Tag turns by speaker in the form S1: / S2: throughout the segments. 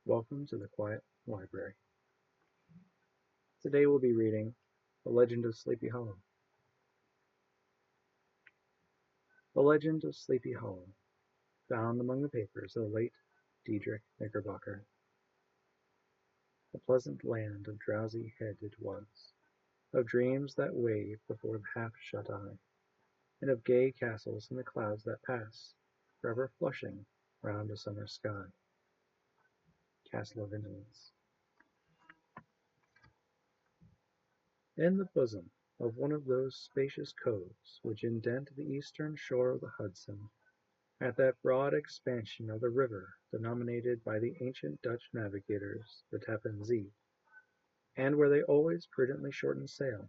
S1: Welcome to the Quiet Library. Today we'll be reading The Legend of Sleepy Hollow. The Legend of Sleepy Hollow, found among the papers of the late Diedrich Knickerbocker. A pleasant land of drowsy head it was, of dreams that wave before the half-shut eye, and of gay castles in the clouds that pass, forever flushing round a summer sky. Castle of Indolence. In the bosom of one of those spacious coves which indent the eastern shore of the Hudson, at that broad expansion of the river denominated by the ancient Dutch navigators the Tappan Zee, and where they always prudently shortened sail,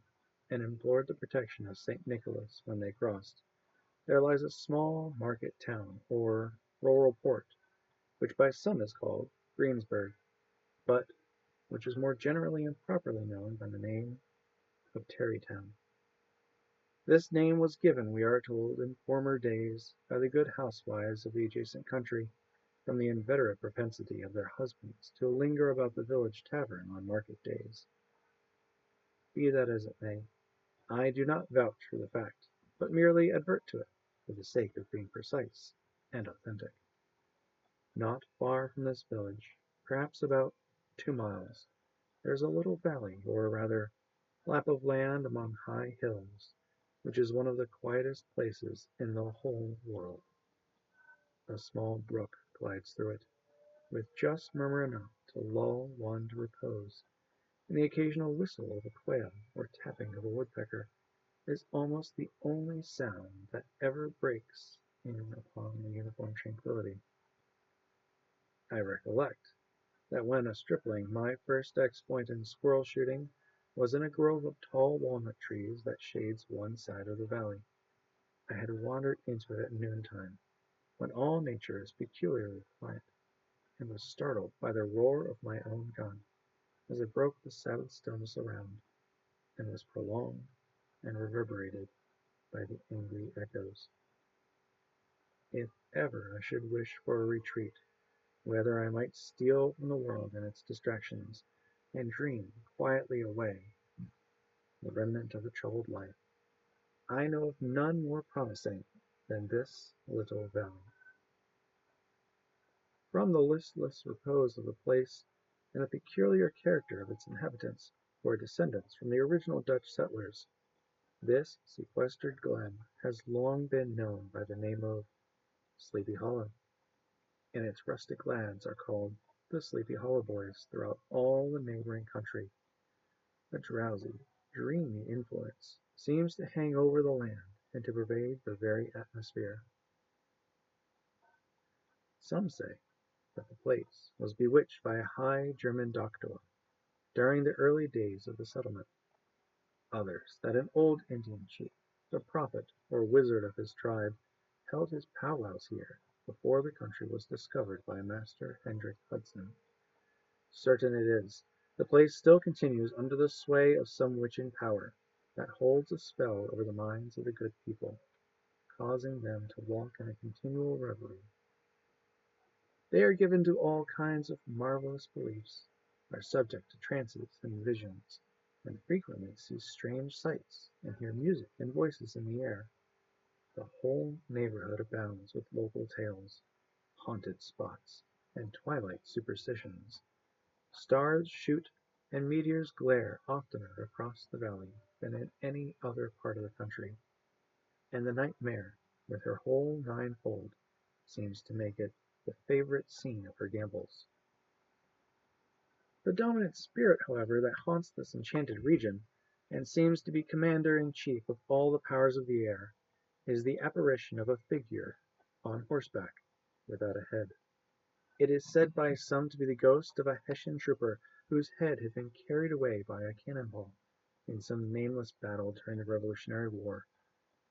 S1: and implored the protection of St. Nicholas when they crossed, there lies a small market town, or rural port, which by some is called Greensburg, but which is more generally and properly known by the name of Tarrytown. This name was given, we are told, in former days by the good housewives of the adjacent country, from the inveterate propensity of their husbands to linger about the village tavern on market days. Be that as it may, I do not vouch for the fact, but merely advert to it for the sake of being precise and authentic. Not far from this village, perhaps about 2 miles, there is a little valley, or rather lap of land among high hills, which is one of the quietest places in the whole world. A small brook glides through it, with just murmur enough to lull one to repose, and the occasional whistle of a quail or tapping of a woodpecker is almost the only sound that ever breaks in upon the uniform tranquillity. I recollect that when a stripling my first exploit in squirrel shooting was in a grove of tall walnut trees that shades one side of the valley. I had wandered into it at noontime, when all nature is peculiarly quiet, and was startled by the roar of my own gun, as it broke the Sabbath stillness around, and was prolonged and reverberated by the angry echoes. If ever I should wish for a retreat, whether I might steal from the world and its distractions, and dream quietly away the remnant of a troubled life, I know of none more promising than this little valley. From the listless repose of the place, and the peculiar character of its inhabitants, who are descendants from the original Dutch settlers, this sequestered glen has long been known by the name of Sleepy Hollow, and its rustic lads are called the Sleepy Hollow Boys throughout all the neighboring country. A drowsy, dreamy influence seems to hang over the land and to pervade the very atmosphere. Some say that the place was bewitched by a high German doctor during the early days of the settlement. Others, that an old Indian chief, the prophet or wizard of his tribe, held his powwows here before the country was discovered by Master Hendrik Hudson. Certain it is, the place still continues under the sway of some witching power that holds a spell over the minds of the good people, causing them to walk in a continual reverie. They are given to all kinds of marvelous beliefs, are subject to trances and visions, and frequently see strange sights and hear music and voices in the air. The whole neighborhood abounds with local tales, haunted spots, and twilight superstitions. Stars shoot and meteors glare oftener across the valley than in any other part of the country, and the nightmare, with her whole ninefold, seems to make it the favorite scene of her gambols. The dominant spirit, however, that haunts this enchanted region, and seems to be commander-in-chief of all the powers of the air, is the apparition of a figure on horseback, without a head. It is said by some to be the ghost of a Hessian trooper whose head had been carried away by a cannon-ball in some nameless battle during the Revolutionary War,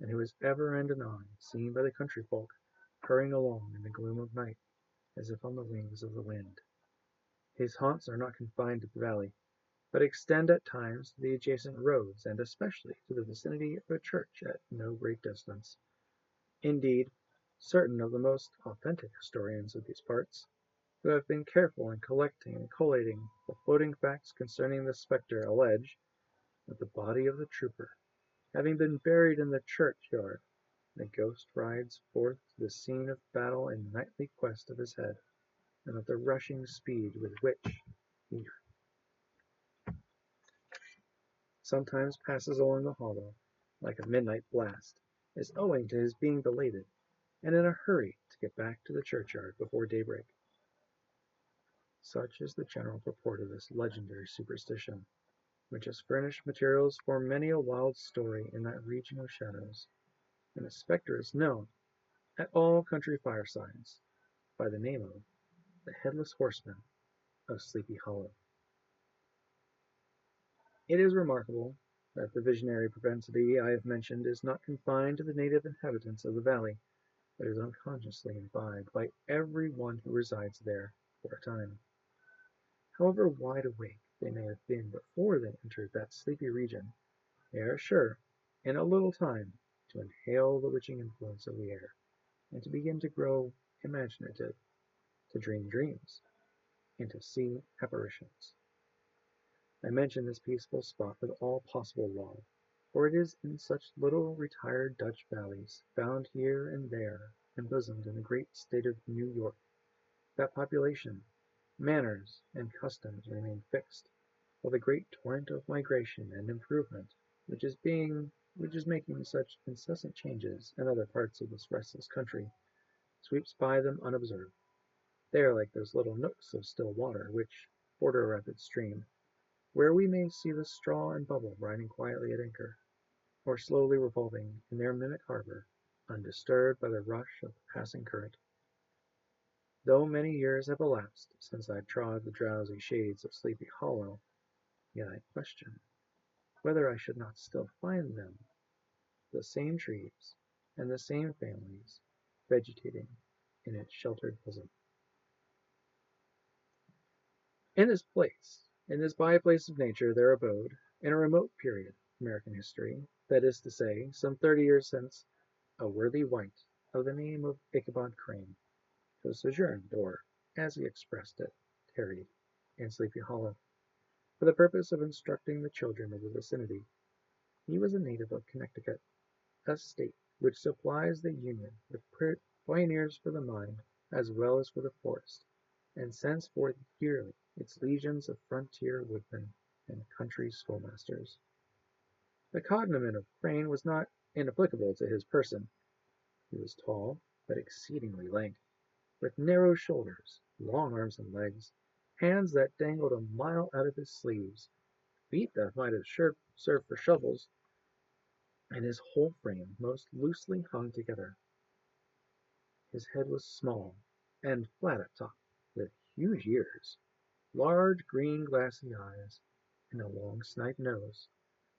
S1: and who is ever and anon seen by the country folk hurrying along in the gloom of night, as if on the wings of the wind. His haunts are not confined to the valley, but extend at times to the adjacent roads, and especially to the vicinity of a church at no great distance. Indeed, certain of the most authentic historians of these parts, who have been careful in collecting and collating the floating facts concerning the spectre, allege that the body of the trooper, having been buried in the churchyard, the ghost rides forth to the scene of battle in nightly quest of his head, and that the rushing speed with which he sometimes passes along the hollow, like a midnight blast, is owing to his being belated, and in a hurry to get back to the churchyard before daybreak. Such is the general purport of this legendary superstition, which has furnished materials for many a wild story in that region of shadows, and the spectre is known at all country firesides by the name of the Headless Horseman of Sleepy Hollow. It is remarkable that the visionary propensity I have mentioned is not confined to the native inhabitants of the valley, but is unconsciously imbibed by every one who resides there for a time. However wide awake they may have been before they entered that sleepy region, they are sure, in a little time, to inhale the witching influence of the air, and to begin to grow imaginative, to dream dreams, and to see apparitions. I mention this peaceful spot with all possible love, for it is in such little retired Dutch valleys, found here and there, embosomed in the great state of New York, that population, manners, and customs remain fixed, while the great torrent of migration and improvement, which is making such incessant changes in other parts of this restless country, sweeps by them unobserved. They are like those little nooks of still water which border a rapid stream, where we may see the straw and bubble riding quietly at anchor, or slowly revolving in their mimic harbor, undisturbed by the rush of the passing current. Though many years have elapsed since I trod the drowsy shades of Sleepy Hollow, yet I question whether I should not still find them, the same trees and the same families, vegetating in its sheltered bosom. In this by-place of nature, there abode, in a remote period of American history, that is to say, some 30 years since, a worthy wight of the name of Ichabod Crane, who sojourned, or, as he expressed it, tarried, in Sleepy Hollow, for the purpose of instructing the children of the vicinity. He was a native of Connecticut, a state which supplies the Union with pioneers for the mine as well as for the forest, and sends forth yearly its legions of frontier woodmen and country schoolmasters. The cognomen of Crane was not inapplicable to his person. He was tall, but exceedingly lank, with narrow shoulders, long arms and legs, hands that dangled a mile out of his sleeves, feet that might have served for shovels, and his whole frame most loosely hung together. His head was small and flat at top, with huge ears, large green glassy eyes, and a long snipe nose,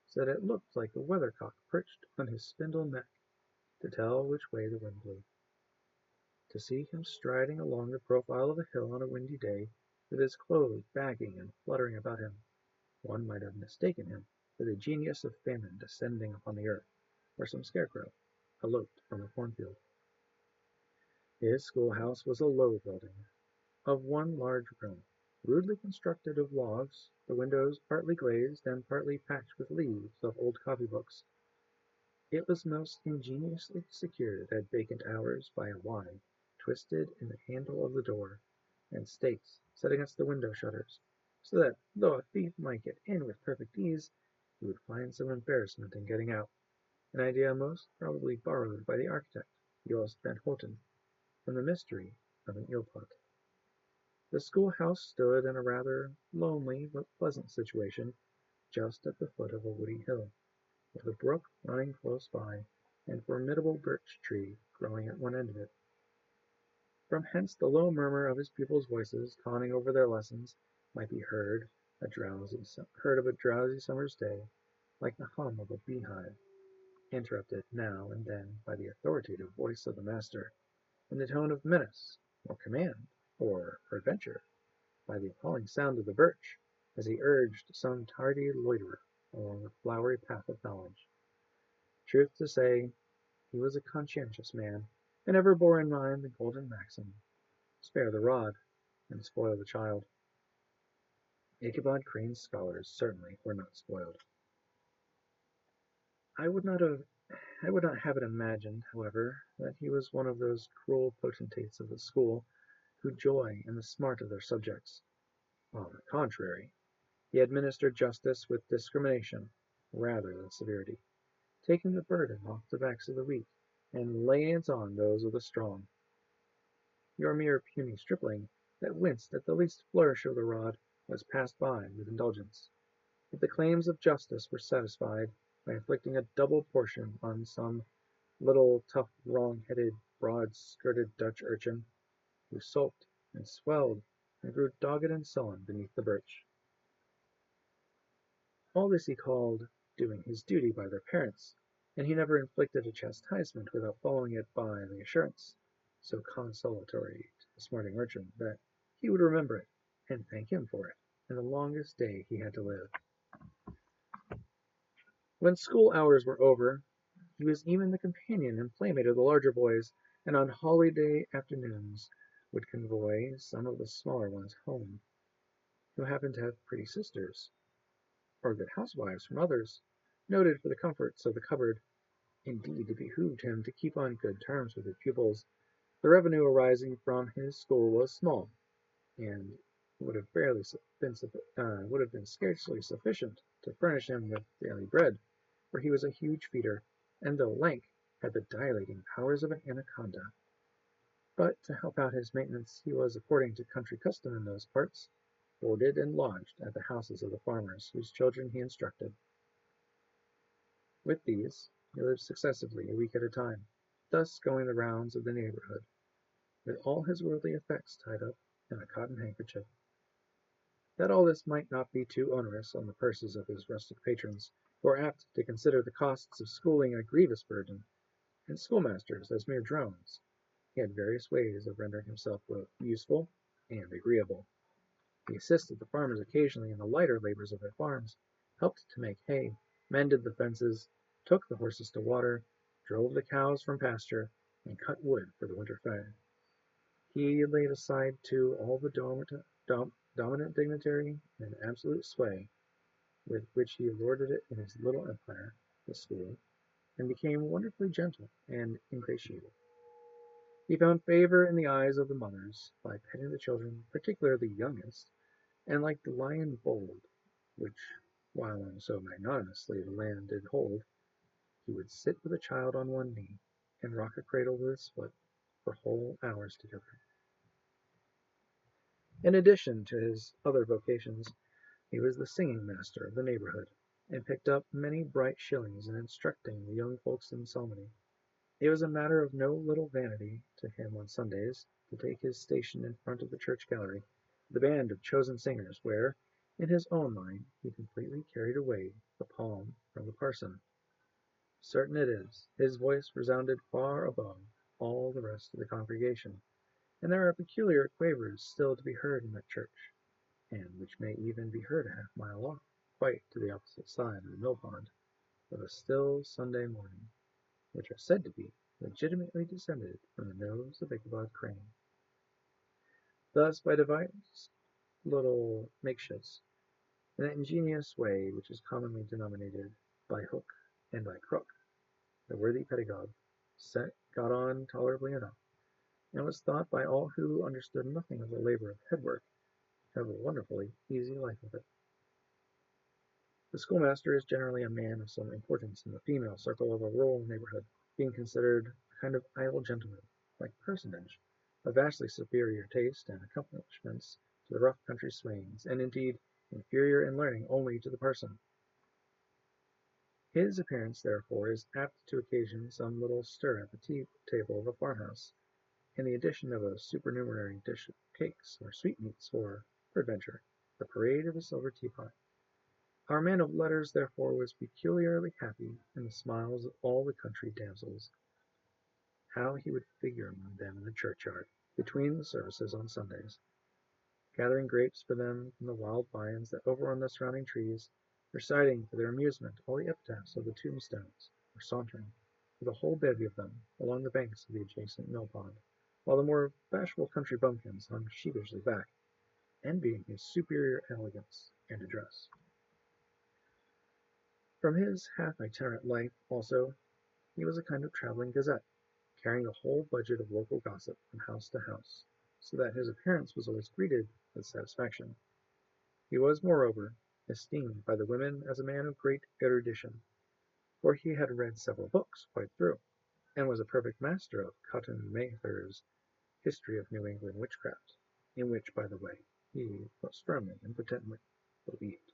S1: so that it looked like a weathercock perched on his spindle neck to tell which way the wind blew. To see him striding along the profile of a hill on a windy day, with his clothes bagging and fluttering about him, one might have mistaken him for the genius of famine descending upon the earth, or some scarecrow, eloped from a cornfield. His schoolhouse was a low building, of one large room, rudely constructed of logs, the windows partly glazed and partly patched with leaves of old copybooks. It was most ingeniously secured at vacant hours by a Y twisted in the handle of the door, and stakes set against the window shutters, so that, though a thief might get in with perfect ease, he would find some embarrassment in getting out, an idea most probably borrowed by the architect, Jost van Houten, from the mystery of an eelpot. The schoolhouse stood in a rather lonely but pleasant situation, just at the foot of a woody hill, with a brook running close by, and a formidable birch tree growing at one end of it. From hence the low murmur of his pupils' voices, conning over their lessons, might be heard of a drowsy summer's day, like the hum of a beehive, interrupted now and then by the authoritative voice of the master, in the tone of menace, or command, or, peradventure, by the appalling sound of the birch, as he urged some tardy loiterer along the flowery path of knowledge. Truth to say, he was a conscientious man, and ever bore in mind the golden maxim, "Spare the rod." and spoil the child. Ichabod Crane's scholars certainly were not spoiled. I would not have it imagined, however, that he was one of those cruel potentates of the school who joy in the smart of their subjects. On the contrary, he administered justice with discrimination rather than severity, taking the burden off the backs of the weak and laying it on those of the strong. Your mere puny stripling that winced at the least flourish of the rod was passed by with indulgence. If the claims of justice were satisfied by inflicting a double portion on some little tough wrong-headed broad-skirted Dutch urchin, who sulked and swelled and grew dogged and sullen beneath the birch. All this he called doing his duty by their parents, and he never inflicted a chastisement without following it by the assurance, so consolatory to the smarting urchin, that he would remember it and thank him for it in the longest day he had to live. When school hours were over, he was even the companion and playmate of the larger boys, and on holiday afternoons would convoy some of the smaller ones home, who happened to have pretty sisters, or good housewives from others, noted for the comforts of the cupboard. Indeed, it behooved him to keep on good terms with his pupils. The revenue arising from his school was small, and would have been scarcely sufficient to furnish him with daily bread, for he was a huge feeder, and though lank, had the dilating powers of an anaconda. But to help out his maintenance, he was, according to country custom in those parts, boarded and lodged at the houses of the farmers whose children he instructed. With these he lived successively a week at a time, thus going the rounds of the neighborhood, with all his worldly effects tied up in a cotton handkerchief. That all this might not be too onerous on the purses of his rustic patrons, who are apt to consider the costs of schooling a grievous burden, and schoolmasters as mere drones, he had various ways of rendering himself both useful and agreeable. He assisted the farmers occasionally in the lighter labors of their farms, helped to make hay, mended the fences, took the horses to water, drove the cows from pasture, and cut wood for the winter fire. He laid aside, too, all the dominant dignitary and absolute sway with which he lorded it in his little empire, the school, and became wonderfully gentle and ingratiating. He found favor in the eyes of the mothers by petting the children, particularly the youngest, and like the lion bold, which, while on so magnanimously the land did hold, he would sit with a child on one knee, and rock a cradle with his foot for whole hours together. In addition to his other vocations, he was the singing master of the neighborhood, and picked up many bright shillings in instructing the young folks in psalmody. It was a matter of no little vanity to him on Sundays to take his station in front of the church gallery, with a band of chosen singers, where, in his own mind, he completely carried away the palm from the parson. Certain it is, his voice resounded far above all the rest of the congregation, and there are peculiar quavers still to be heard in that church, and which may even be heard a half-mile off, quite to the opposite side of the mill-pond, of a still Sunday morning, which are said to be legitimately descended from the nose of Ichabod Crane. Thus, by device little makeshifts, in that ingenious way which is commonly denominated by hook and by crook, the worthy pedagogue got on tolerably enough, and was thought by all who understood nothing of the labor of head-work to have a wonderfully easy life of it. The schoolmaster is generally a man of some importance in the female circle of a rural neighborhood, being considered a kind of idle gentleman, like personage, of vastly superior taste and accomplishments to the rough country swains, and indeed inferior in learning only to the parson. His appearance, therefore, is apt to occasion some little stir at the tea-table of a farmhouse, and the addition of a supernumerary dish of cakes or sweetmeats, or, peradventure, the parade of a silver teapot. Our man of letters, therefore, was peculiarly happy in the smiles of all the country damsels. How he would figure among them in the churchyard, between the services on Sundays, gathering grapes for them from the wild vines that overrun the surrounding trees, reciting for their amusement all the epitaphs of the tombstones, or sauntering, with a whole bevy of them, along the banks of the adjacent mill-pond, while the more bashful country bumpkins hung sheepishly back, envying his superior elegance and address. From his half-itinerant life, also, he was a kind of traveling gazette, carrying a whole budget of local gossip from house to house, so that his appearance was always greeted with satisfaction. He was, moreover, esteemed by the women as a man of great erudition, for he had read several books quite through, and was a perfect master of Cotton Mather's History of New England Witchcraft, in which, by the way, he most firmly and potently believed.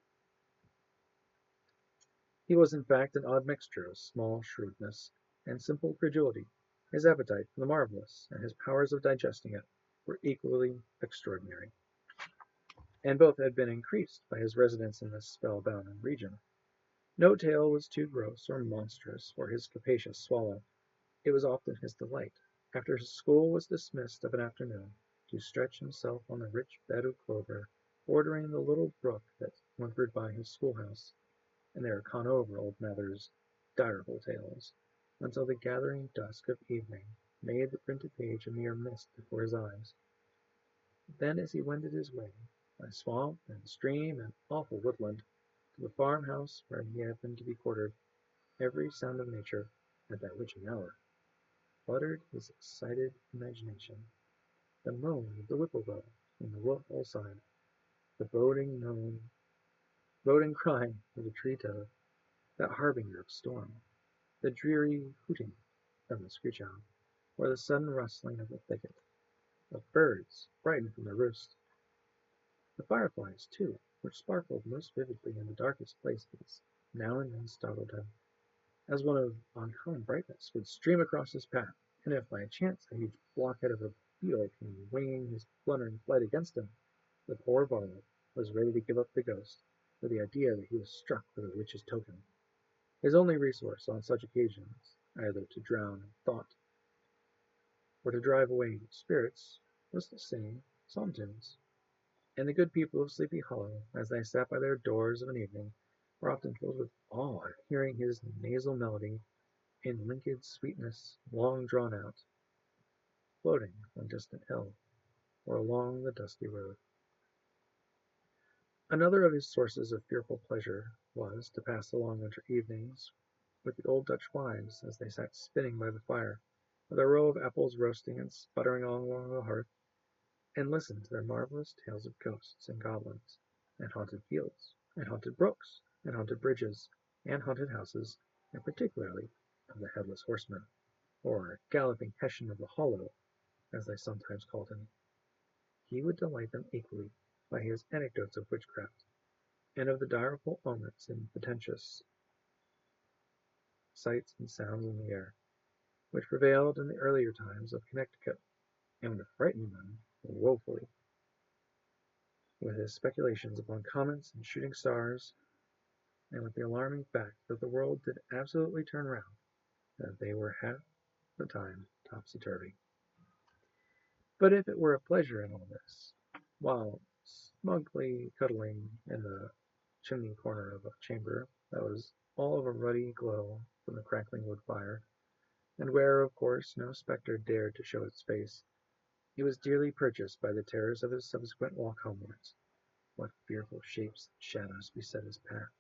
S1: He was in fact an odd mixture of small shrewdness and simple credulity. His appetite for the marvelous and his powers of digesting it were equally extraordinary, and both had been increased by his residence in this spellbound region. No tale was too gross or monstrous for his capacious swallow. It was often his delight, after his school was dismissed of an afternoon, to stretch himself on the rich bed of clover bordering the little brook that whimpered by his schoolhouse, and there con over old Mather's direful tales, until the gathering dusk of evening made the printed page a mere mist before his eyes. Then, as he wended his way, by swamp and stream and awful woodland, to the farmhouse where he happened to be quartered, every sound of nature, at that witching hour, fluttered his excited imagination. The moan of the whippoorwill from the hillside, the boding cry of the tree-toad, that harbinger of storm, the dreary hooting of the screech owl, or the sudden rustling of the thicket, of birds frightened from their roost. The fireflies, too, which sparkled most vividly in the darkest places, now and then startled him, as one of uncommon brightness would stream across his path, and if by chance a huge blockhead of a beetle came winging his blundering flight against him, the poor varlet was ready to give up the ghost, with the idea that he was struck with a witch's token. His only resource on such occasions, either to drown thought or to drive away spirits, was to sing psalm tunes. And the good people of Sleepy Hollow, as they sat by their doors of an evening, were often filled with awe at hearing his nasal melody in linked sweetness long drawn out, floating on distant hill or along the dusty road. Another of his sources of fearful pleasure was to pass the long winter evenings with the old Dutch wives as they sat spinning by the fire, with a row of apples roasting and sputtering along the hearth, and listen to their marvelous tales of ghosts and goblins, and haunted fields, and haunted brooks, and haunted bridges, and haunted houses, and particularly of the headless horseman, or galloping Hessian of the Hollow, as they sometimes called him. He would delight them equally by his anecdotes of witchcraft, and of the direful omens and portentous sights and sounds in the air, which prevailed in the earlier times of Connecticut, and would frighten them woefully with his speculations upon comets and shooting stars, and with the alarming fact that the world did absolutely turn round, that they were half the time topsy-turvy. But if it were a pleasure in all this, while smugly cuddling in the chimney corner of a chamber that was all of a ruddy glow from the crackling wood fire, and where, of course, no spectre dared to show its face, he was dearly purchased by the terrors of his subsequent walk homewards. What fearful shapes and shadows beset his path,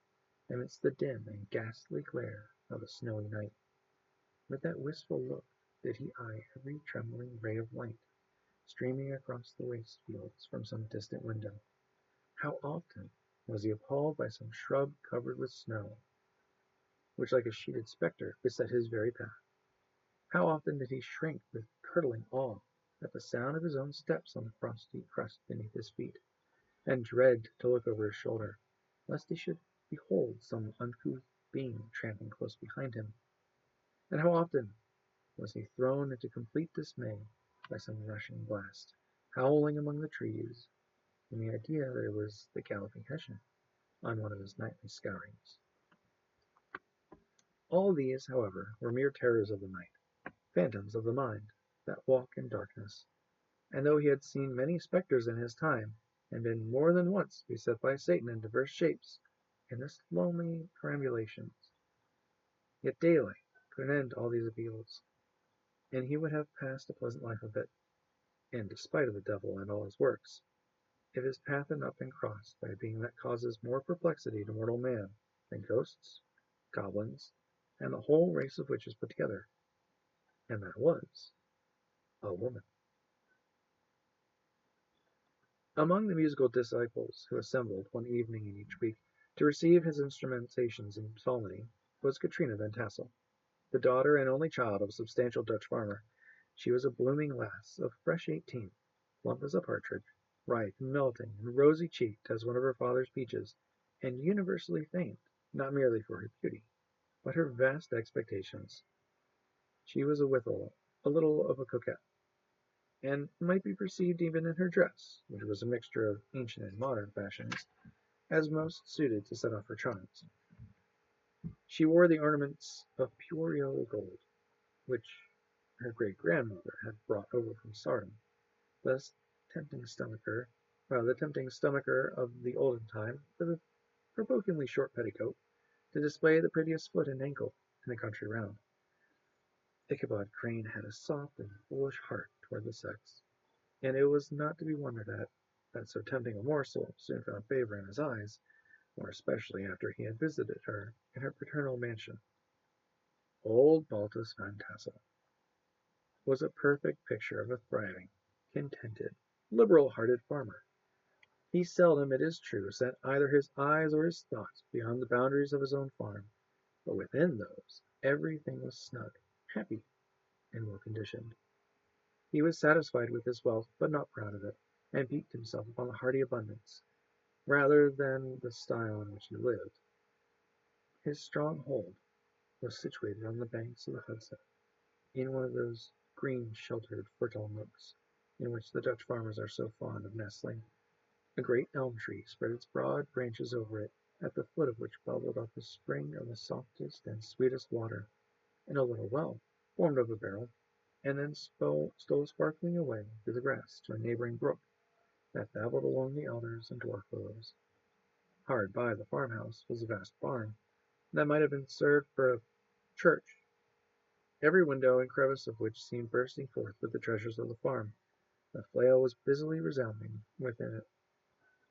S1: amidst the dim and ghastly glare of a snowy night. With that wistful look did he eye every trembling ray of light, streaming across the waste fields from some distant window. How often was he appalled by some shrub covered with snow, which like a sheeted spectre beset his very path. How often did he shrink with curdling awe at the sound of his own steps on the frosty crust beneath his feet, and dread to look over his shoulder, lest he should behold some uncouth being tramping close behind him. And how often was he thrown into complete dismay by some rushing blast, howling among the trees, in the idea that it was the galloping Hessian on one of his nightly scourings. All these, however, were mere terrors of the night, phantoms of the mind, that walk in darkness, and though he had seen many spectres in his time, and been more than once beset by Satan in divers shapes, in his lonely perambulations, yet daylight could end all these evils, and he would have passed a pleasant life of it, and despite of the devil and all his works, if his path had not been crossed by a being that causes more perplexity to mortal man than ghosts, goblins, and the whole race of witches put together, and that was a woman. Among the musical disciples who assembled one evening in each week to receive his instrumentations in psalmody was Katrina Van Tassel, the daughter and only child of a substantial Dutch farmer. She was a blooming lass of fresh 18, plump as a partridge, ripe and melting and rosy-cheeked as one of her father's peaches, and universally famed, not merely for her beauty, but her vast expectations. She was withal a little of a coquette, and might be perceived even in her dress, which was a mixture of ancient and modern fashions, as most suited to set off her charms. She wore the ornaments of pure yellow gold, which her great-grandmother had brought over from Sardom, the tempting stomacher of the olden time, with a provokingly short petticoat, to display the prettiest foot and ankle in the country round. Ichabod Crane had a soft and foolish heart toward the sex, and it was not to be wondered at that so tempting a morsel soon found favor in his eyes, more especially after he had visited her in her paternal mansion. Old Baltus Van Tassel was a perfect picture of a thriving, contented, liberal-hearted farmer. He seldom, it is true, set either his eyes or his thoughts beyond the boundaries of his own farm, but within those everything was snug, happy, and well-conditioned. He was satisfied with his wealth, but not proud of it, and piqued himself upon the hearty abundance, rather than the style in which he lived. His stronghold was situated on the banks of the Hudson, in one of those green, sheltered, fertile nooks in which the Dutch farmers are so fond of nestling. A great elm tree spread its broad branches over it, at the foot of which bubbled up a spring of the softest and sweetest water, and a little well, formed of a barrel, and then stole sparkling away through the grass to a neighboring brook that babbled along the alders and dwarf willows. Hard by the farmhouse was a vast barn that might have been served for a church, every window and crevice of which seemed bursting forth with the treasures of the farm. The flail was busily resounding within it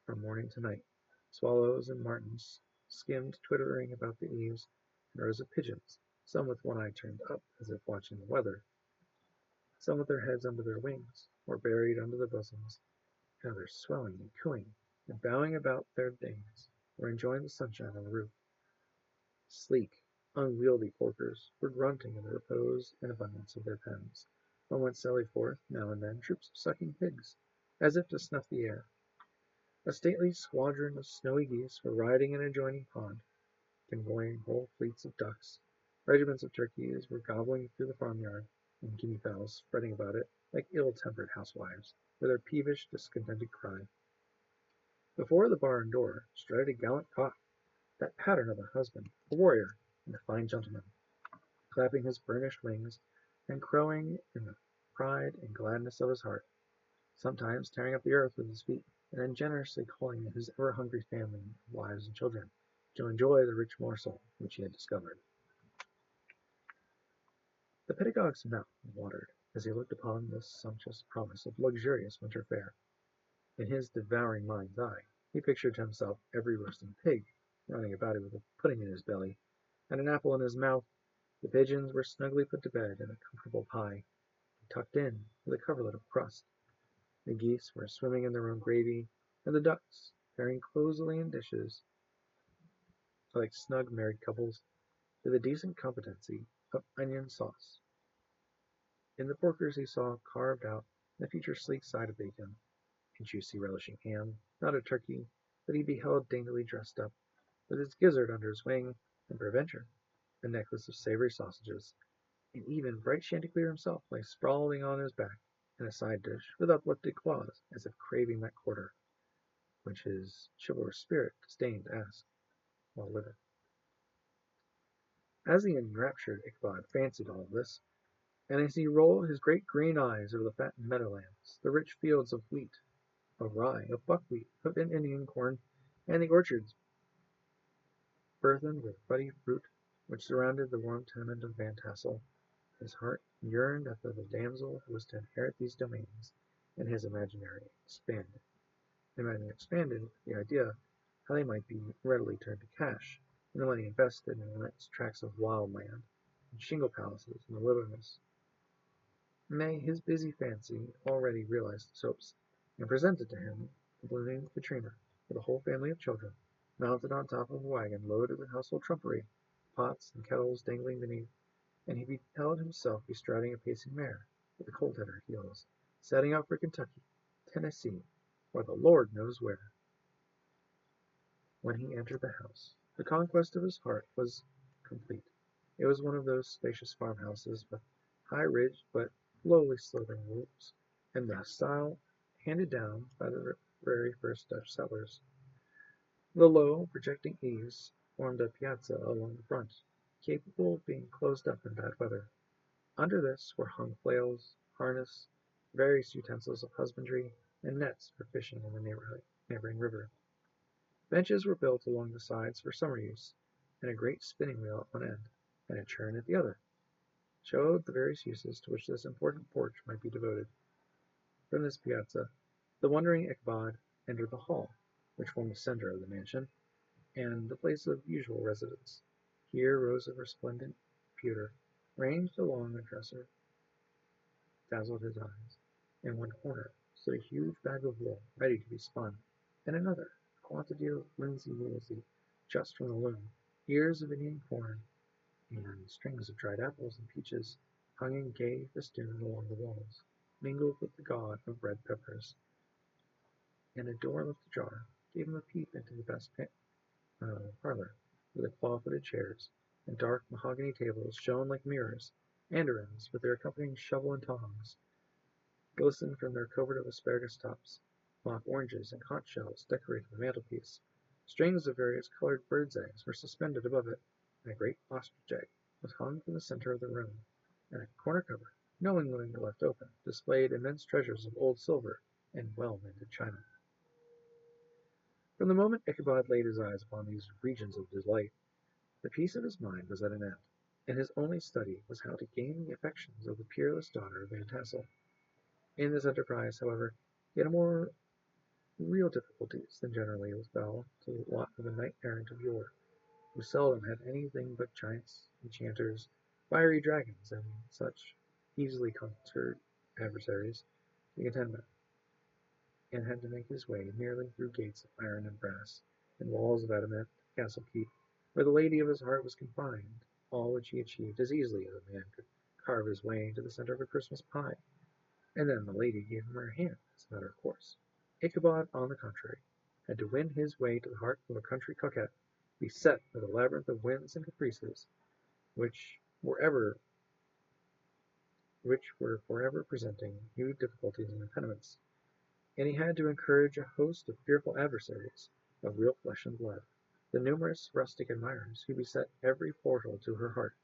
S1: from morning to night. Swallows and martins skimmed twittering about the eaves, and rows of pigeons, some with one eye turned up as if watching the weather, some with their heads under their wings, or buried under their bosoms, and others swelling and cooing, and bowing about their dames, or enjoying the sunshine on the roof. Sleek, unwieldy porkers were grunting in the repose and abundance of their pens, from whence sally forth, now and then, troops of sucking pigs, as if to snuff the air. A stately squadron of snowy geese were riding in an adjoining pond, convoying whole fleets of ducks. Regiments of turkeys were gobbling through the farmyard, and guinea fowls fretting about it like ill-tempered housewives, with their peevish, discontented cry. Before the barn door strutted a gallant cock, that pattern of a husband, a warrior, and a fine gentleman, clapping his burnished wings, and crowing in the pride and gladness of his heart, sometimes tearing up the earth with his feet, and then generously calling in his ever-hungry family of wives and children to enjoy the rich morsel which he had discovered. The pedagogue's mouth watered as he looked upon this sumptuous promise of luxurious winter fare. In his devouring mind's eye he pictured to himself every roasting pig running about it with a pudding in his belly and an apple in his mouth. The pigeons were snugly put to bed in a comfortable pie, and tucked in with a coverlet of crust. The geese were swimming in their own gravy, and the ducks faring cosily in dishes, like snug married couples, with a decent competency of onion sauce. In the porkers he saw carved out the future sleek side of bacon, a juicy relishing ham, not a turkey, that he beheld daintily dressed up, with its gizzard under his wing, and peradventure a necklace of savory sausages, and even bright Chanticleer himself lay sprawling on his back in a side dish with uplifted claws, as if craving that quarter which his chivalrous spirit disdained to ask while living. As the enraptured Ichabod fancied all this, and as he rolled his great green eyes over the fattened meadowlands, the rich fields of wheat, of rye, of buckwheat, of Indian corn, and the orchards burthened with ruddy fruit which surrounded the warm tenement of Van Tassel, his heart yearned after the damsel who was to inherit these domains, and his imaginary expanded. They might have expanded the idea how they might be readily turned to cash, and the money invested in immense tracts of wild land and shingle palaces in the wilderness. Nay, his busy fancy already realized his hopes, and presented to him the blooming Katrina, with a whole family of children, mounted on top of a wagon loaded with household trumpery, pots and kettles dangling beneath, and he beheld himself bestriding a pacing mare, with a colt at her heels, setting out for Kentucky, Tennessee, or the Lord knows where. When he entered the house, the conquest of his heart was complete. It was one of those spacious farmhouses with high ridged but lowly sloping roofs, in the style handed down by the very first Dutch settlers. The low, projecting eaves formed a piazza along the front, capable of being closed up in bad weather. Under this were hung flails, harness, various utensils of husbandry, and nets for fishing in the neighboring river. Benches were built along the sides for summer use, and a great spinning wheel at one end, and a churn at the other, showed the various uses to which this important porch might be devoted. From this piazza, the wondering Ichabod entered the hall, which formed the center of the mansion, and the place of usual residence. Here rows of resplendent pewter, ranged along a dresser, dazzled his eyes. In one corner stood a huge bag of wool, ready to be spun, and another, a quantity of linsey-woolsey, just from the loom, ears of Indian corn, and strings of dried apples and peaches hung in gay festoon along the walls, mingled with the god of red peppers, and a door left ajar gave him a peep into the best parlor, where the claw-footed chairs and dark mahogany tables shone like mirrors. Andirons, with their accompanying shovel and tongs, glistened from their covert of asparagus tops. Mock oranges and conch shells decorated the mantelpiece. Strings of various colored birds' eggs were suspended above it, and a great ostrich egg was hung from the center of the room, and a corner cupboard, knowingly left open, displayed immense treasures of old silver and well-mended china. From the moment Ichabod laid his eyes upon these regions of delight, the peace of his mind was at an end, and his only study was how to gain the affections of the peerless daughter of Van Tassel. In this enterprise, however, he had more real difficulties than generally befell to the lot of a knight-errant of yore, who seldom had anything but giants, enchanters, fiery dragons, and such easily conquered adversaries to contend with, and had to make his way merely through gates of iron and brass, and walls of adamant, to Castle Keep, where the lady of his heart was confined, all which he achieved as easily as a man could carve his way into the center of a Christmas pie, and then the lady gave him her hand as a matter of course. Ichabod, on the contrary, had to win his way to the heart of a country coquette, beset with a labyrinth of whims and caprices, which were forever presenting new difficulties and impediments, and he had to encourage a host of fearful adversaries, of real flesh and blood, the numerous rustic admirers who beset every portal to her heart,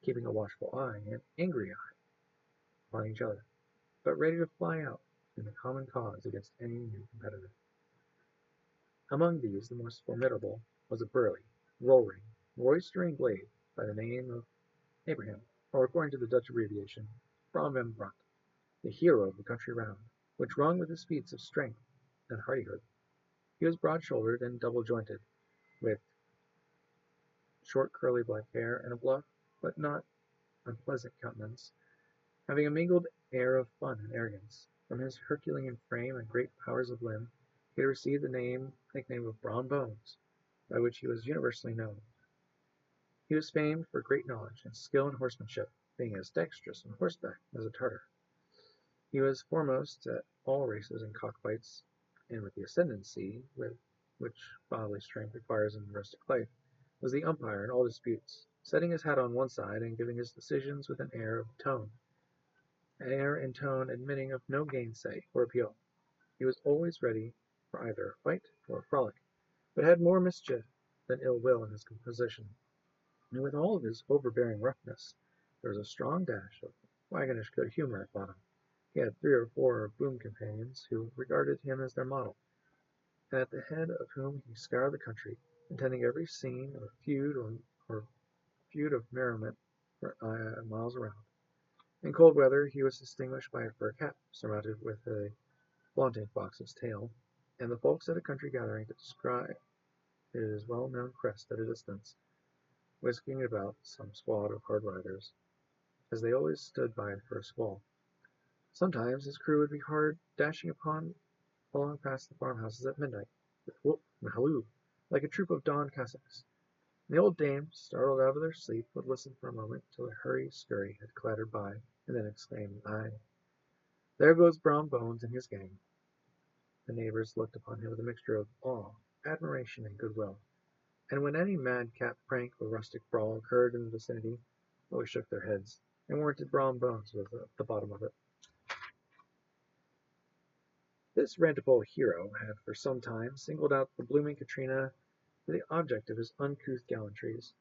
S1: keeping a watchful eye and angry eye upon each other, but ready to fly out in the common cause against any new competitor. Among these the most formidable was a burly, roaring, roistering blade by the name of Abraham, or according to the Dutch abbreviation, Brom Van Brunt, the hero of the country round, which rung with his feats of strength and hardihood. He was broad-shouldered and double-jointed, with short curly black hair and a bluff, but not unpleasant countenance, having a mingled air of fun and arrogance. From his herculean frame and great powers of limb, he had received the nickname of Brom Bones, by which he was universally known. He was famed for great knowledge and skill in horsemanship, being as dexterous on horseback as a Tartar. He was foremost at all races and cockfights, and with the ascendancy which bodily strength acquires in rustic life, was the umpire in all disputes, setting his hat on one side and giving his decisions with an air and tone admitting of no gainsay or appeal. He was always ready for either a fight or a frolic, but had more mischief than ill will in his composition, and with all of his overbearing roughness, there was a strong dash of wagonish good humor at bottom. He had 3 or 4 boon companions who regarded him as their model, and at the head of whom he scoured the country, attending every scene or feud of merriment for miles around. In cold weather he was distinguished by a fur cap, surmounted with a flaunting fox's tail, and the folks at a country gathering to descry his well-known crest at a distance, whisking about some squad of hard riders, as they always stood by for a squall. Sometimes his crew would be heard dashing along past the farmhouses at midnight, with whoop and halloo, like a troop of dawn cassocks. And the old dames, startled out of their sleep, would listen for a moment till a hurry-scurry had clattered by, and then exclaim, "Aye, there goes Brom Bones and his gang." The neighbors looked upon him with a mixture of awe, admiration, and goodwill, and when any madcap prank or rustic brawl occurred in the vicinity, always shook their heads, and warranted Brom Bones was at the bottom of it. This rantable hero had for some time singled out the blooming Katrina for the object of his uncouth gallantries,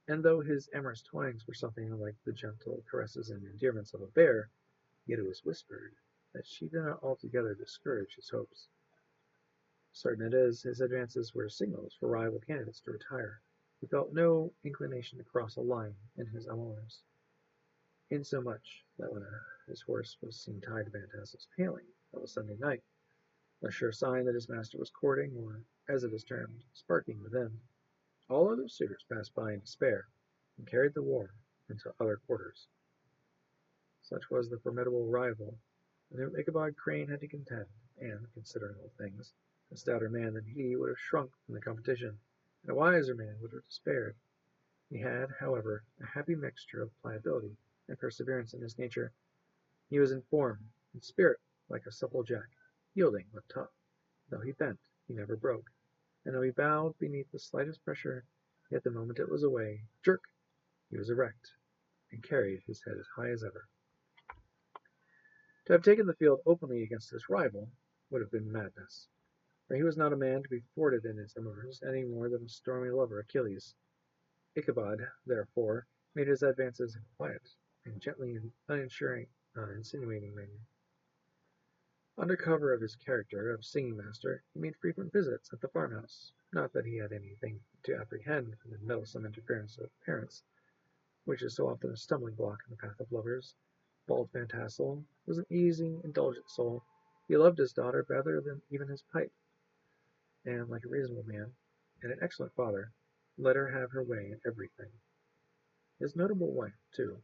S1: and though his amorous toyings were something like the gentle caresses and endearments of a bear, yet it was whispered that she did not altogether discourage his hopes. Certain it is, his advances were signals for rival candidates to retire. He felt no inclination to cross a line in his amours, insomuch that when his horse was seen tied to Van Tassel's paling of a Sunday night, a sure sign that his master was courting, or, as it is termed, sparking within, all other suitors passed by in despair, and carried the war into other quarters. Such was the formidable rival with whom Ichabod Crane had to contend, and, considering all things, a stouter man than he would have shrunk from the competition, and a wiser man would have despaired. He had, however, a happy mixture of pliability and perseverance in his nature. He was in form and spirit like a supple jack, yielding but tough. Though he bent, he never broke, and though he bowed beneath the slightest pressure, yet the moment it was away, jerk, he was erect, and carried his head as high as ever. To have taken the field openly against his rival would have been madness, for he was not a man to be thwarted in his amours any more than a stormy lover Achilles. Ichabod, therefore, made his advances in a quiet and gently insinuating manner. Under cover of his character of singing master, he made frequent visits at the farmhouse. Not that he had anything to apprehend from the meddlesome interference of parents, which is so often a stumbling block in the path of lovers. Bald Van Tassel was an easy, indulgent soul. He loved his daughter better than even his pipe, and, like a reasonable man, and an excellent father, let her have her way in everything. His notable wife, too,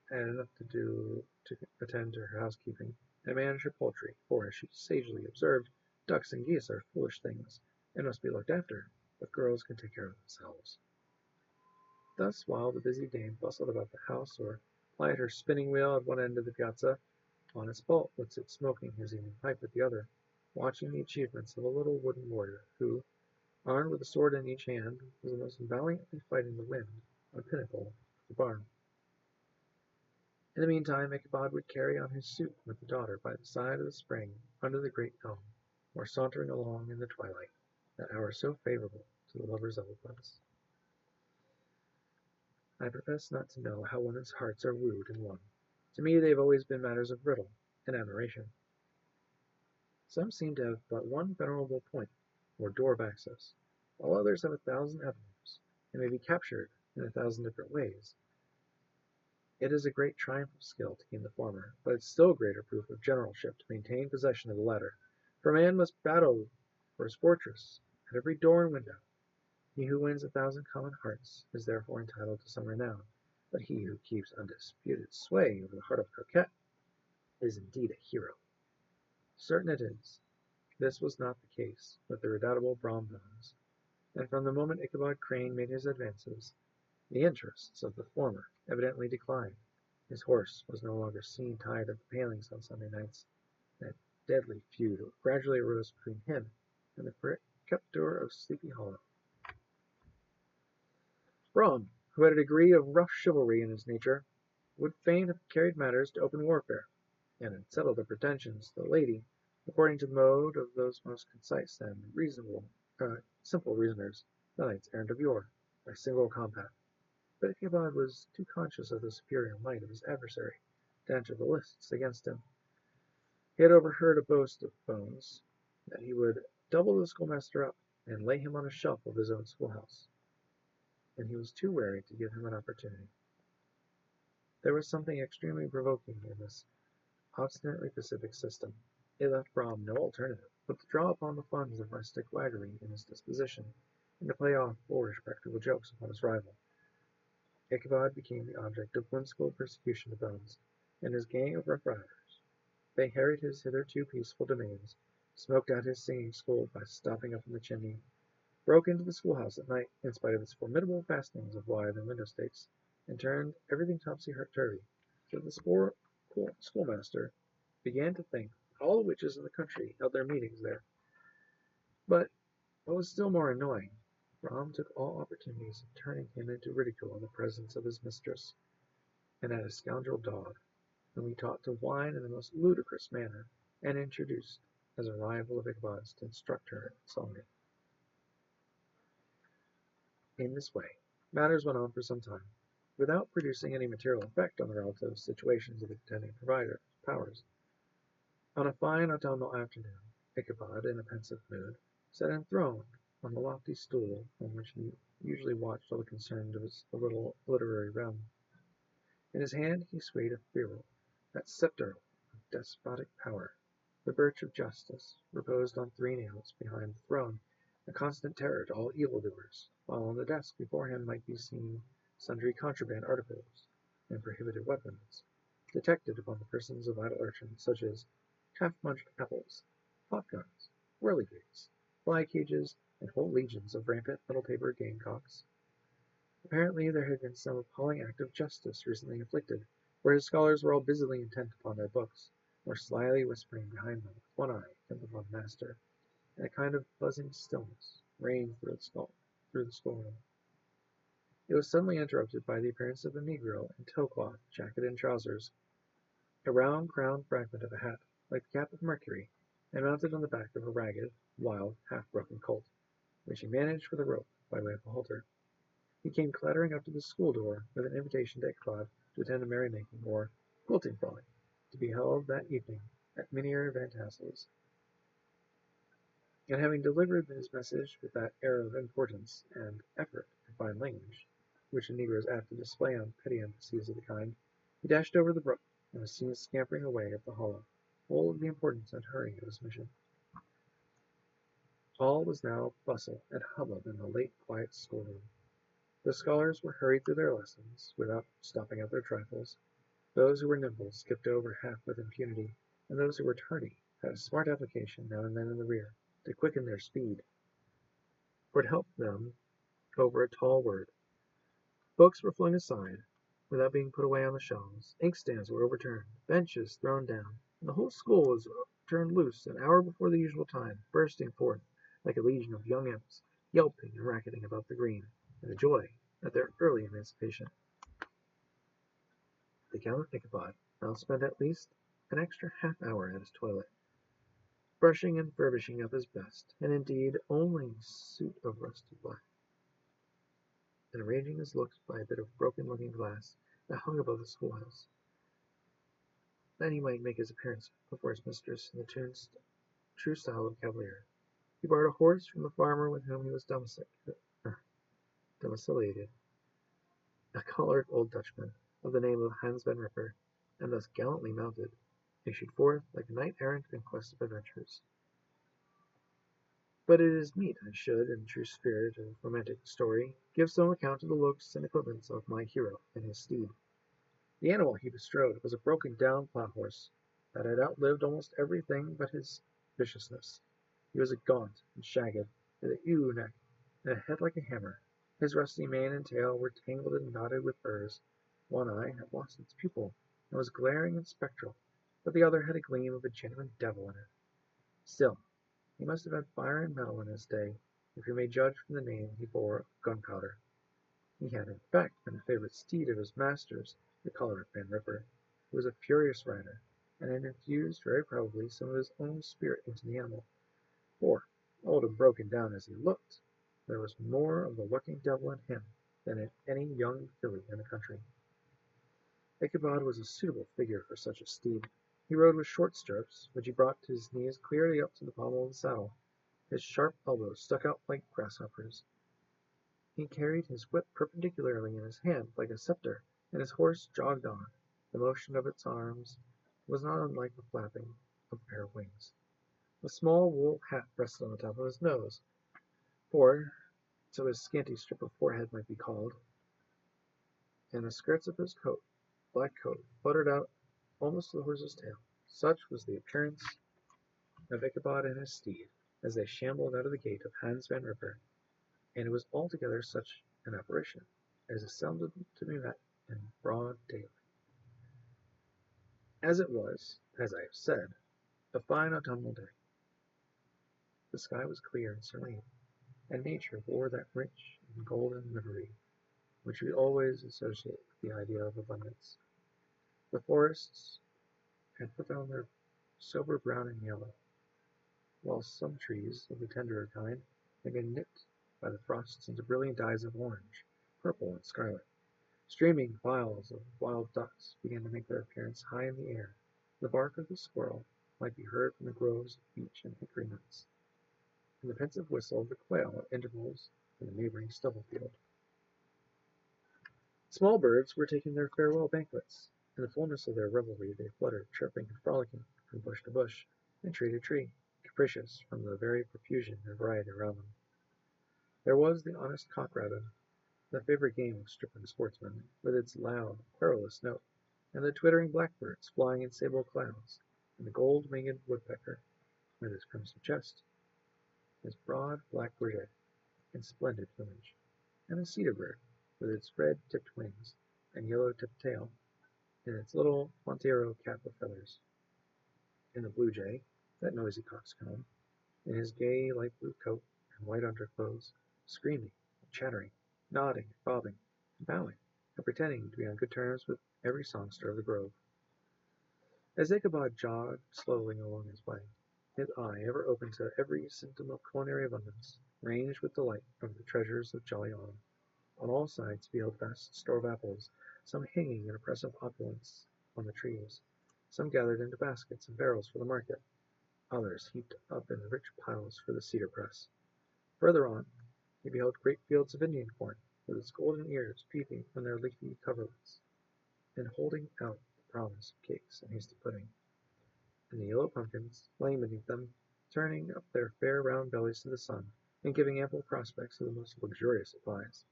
S1: had enough to do to attend to her housekeeping and manage her poultry, for, as she sagely observed, ducks and geese are foolish things, and must be looked after, but girls can take care of themselves. Thus, while the busy dame bustled about the house, or plied her spinning wheel at one end of the piazza, honest Bolt would sit smoking his evening pipe at the other, watching the achievements of a little wooden warrior, who, armed with a sword in each hand, was most valiantly fighting the wind on the pinnacle of the barn. In the meantime, Ichabod would carry on his suit with the daughter by the side of the spring under the great elm, or sauntering along in the twilight, that hour so favorable to the lover's eloquence. I profess not to know how women's hearts are wooed and won. To me they have always been matters of riddle and admiration. Some seem to have but one venerable point, or door of access, while others have 1,000 avenues, and may be captured in 1,000 different ways. It is a great triumph of skill to gain the former, but it's still greater proof of generalship to maintain possession of the latter, for a man must battle for his fortress at every door and window. He who wins 1,000 common hearts is therefore entitled to some renown, but he who keeps undisputed sway over the heart of a coquette is indeed a hero. Certain it is, this was not the case with the redoubtable Brom Bones, and from the moment Ichabod Crane made his advances, the interests of the former evidently declined. His horse was no longer seen tied at the palings on Sunday nights. That deadly feud gradually arose between him and the preceptor of Sleepy Hollow. Brom, who had a degree of rough chivalry in his nature, would fain have carried matters to open warfare, and had settled the pretensions to the lady, according to the mode of those most concise and simple reasoners, the knights errant of yore, by single combat. But Ichabod was too conscious of the superior might of his adversary to enter the lists against him. He had overheard a boast of Bones that he would double the schoolmaster up and lay him on a shelf of his own schoolhouse, and he was too wary to give him an opportunity. There was something extremely provoking in this obstinately pacific system. It left Brom no alternative but to draw upon the funds of rustic waggery in his disposition, and to play off boorish practical jokes upon his rival. Ichabod became the object of whimsical persecution to Bones and his gang of rough riders. They harried his hitherto peaceful domains, smoked out his singing school by stopping up in the chimney, broke into the schoolhouse at night in spite of its formidable fastenings of withe and window stakes, and turned everything topsy-turvy, so that the schoolmaster began to think all the witches in the country held their meetings there. But what was still more annoying, Brom took all opportunities of turning him into ridicule in the presence of his mistress, and had a scoundrel dog, whom he taught to whine in the most ludicrous manner, and introduced as a rival of Ichabod's to instruct her in song. In this way, matters went on for some time, without producing any material effect on the relative situations of the contending powers. On a fine autumnal afternoon, Ichabod, in a pensive mood, sat enthroned on the lofty stool from which he usually watched all the concerns of the little literary realm. In his hand he swayed a ferule, that sceptre of despotic power. The birch of justice reposed on 3 nails behind the throne, a constant terror to all evildoers, while on the desk before him might be seen sundry contraband articles and prohibited weapons, detected upon the persons of idle urchins, such as half-munched apples, popguns, whirligigs, fly-cages, and whole legions of rampant little-paper gamecocks. Apparently there had been some appalling act of justice recently inflicted, where his scholars were all busily intent upon their books, or slyly whispering behind them with one eye bent upon the master, and a kind of buzzing stillness reigned through the schoolroom. It was suddenly interrupted by the appearance of a negro in tow-cloth jacket and trousers, a round-crowned fragment of a hat, like the cap of Mercury, and mounted on the back of a ragged, wild, half-broken colt, which he managed with a rope by way of a halter. He came clattering up to the school door with an invitation to Ichabod to attend a merrymaking or quilting frolic, to be held that evening at Mynheer Van Tassel's. And having delivered his message with that air of importance and effort in fine language, which a negro is apt to display on petty embassies of the kind, he dashed over the brook, and was seen scampering away up the hollow, full of the importance and hurry of his mission. All was now bustle and hubbub in the late quiet schoolroom. The scholars were hurried through their lessons, without stopping at their trifles. Those who were nimble skipped over half with impunity, and those who were tardy had a smart application now and then in the rear, to quicken their speed, or to help them over a tall word. Books were flung aside, without being put away on the shelves, inkstands were overturned, benches thrown down, and the whole school was turned loose an hour before the usual time, bursting forth like a legion of young imps, yelping and racketing about the green, in the joy at their early emancipation. The gallant Ichabod now spent at least an extra half-hour at his toilet, brushing and furbishing up his best, and indeed only suit of rusty black, and arranging his looks by a bit of broken-looking glass that hung above the schoolhouse, that he might make his appearance before his mistress in the true style of cavalier. He borrowed a horse from the farmer with whom he was domiciliated, a choleric old Dutchman of the name of Hans Van Ripper, and thus gallantly mounted, issued forth like a knight-errant in quest of adventures. But it is meet I should, in true spirit of romantic story, give some account of the looks and equipments of my hero and his steed. The animal he bestrode was a broken-down plough-horse that had outlived almost everything but his viciousness. He was a gaunt and shagged, with a ewe neck and a head like a hammer. His rusty mane and tail were tangled and knotted with burrs. One eye had lost its pupil, and was glaring and spectral, but the other had a gleam of a genuine devil in it. Still, he must have had fire and metal in his day, if we may judge from the name he bore of Gunpowder. He had, in fact, been a favorite steed of his master's, the choleric Van Ripper, who was a furious rider, and had infused very probably some of his own spirit into the animal. For, old and broken down as he looked, there was more of the lurking devil in him than in any young filly in the country. Ichabod was a suitable figure for such a steed. He rode with short stirrups, which he brought to his knees clearly up to the pommel of the saddle. His sharp elbows stuck out like grasshoppers. He carried his whip perpendicularly in his hand like a sceptre, and his horse jogged on. The motion of its arms was not unlike the flapping of a pair of wings. A small wool hat rested on the top of his nose, for so his scanty strip of forehead might be called, and the skirts of his black coat, fluttered out almost to the horse's tail. Such was the appearance of Ichabod and his steed, as they shambled out of the gate of Hans Van Ripper, and it was altogether such an apparition as is seldom to be met in broad daylight. As it was, as I have said, a fine autumnal day. The sky was clear and serene, and nature wore that rich and golden livery which we always associate with the idea of abundance. The forests had put on their sober brown and yellow, while some trees of the tenderer kind had been nipped by the frosts into brilliant dyes of orange, purple, and scarlet. Streaming files of wild ducks began to make their appearance high in the air. The bark of the squirrel might be heard from the groves of beech and hickory nuts, and the pensive whistle of the quail at intervals in the neighboring stubble field. Small birds were taking their farewell banquets. In the fullness of their revelry they fluttered, chirping and frolicking, from bush to bush, and tree to tree, capricious from the very profusion and variety around them. There was the honest cock-robin, the favorite game of stripling sportsmen, with its loud, querulous note, and the twittering blackbirds flying in sable clouds, and the gold-winged woodpecker, with his crimson chest, his broad black gorget, and splendid plumage, and the cedar bird, with its red-tipped wings and yellow-tipped tail, and its little Montero cap of feathers, and the blue jay, that noisy coxcomb, in his gay light blue coat and white underclothes, screaming, and chattering, nodding, and bobbing, and bowing, and pretending to be on good terms with every songster of the grove. As Ichabod jogged slowly along his way, his eye ever open to every symptom of culinary abundance, ranged with delight over the treasures of jolly autumn. On all sides he beheld vast store of apples, some hanging in oppressive opulence on the trees, some gathered into baskets and barrels for the market, others heaped up in rich piles for the cedar press. Further on, he beheld great fields of Indian corn, with its golden ears peeping from their leafy coverlets, and holding out the promise of cakes and hasty pudding, and the yellow pumpkins laying beneath them, turning up their fair round bellies to the sun, and giving ample prospects of the most luxurious supplies.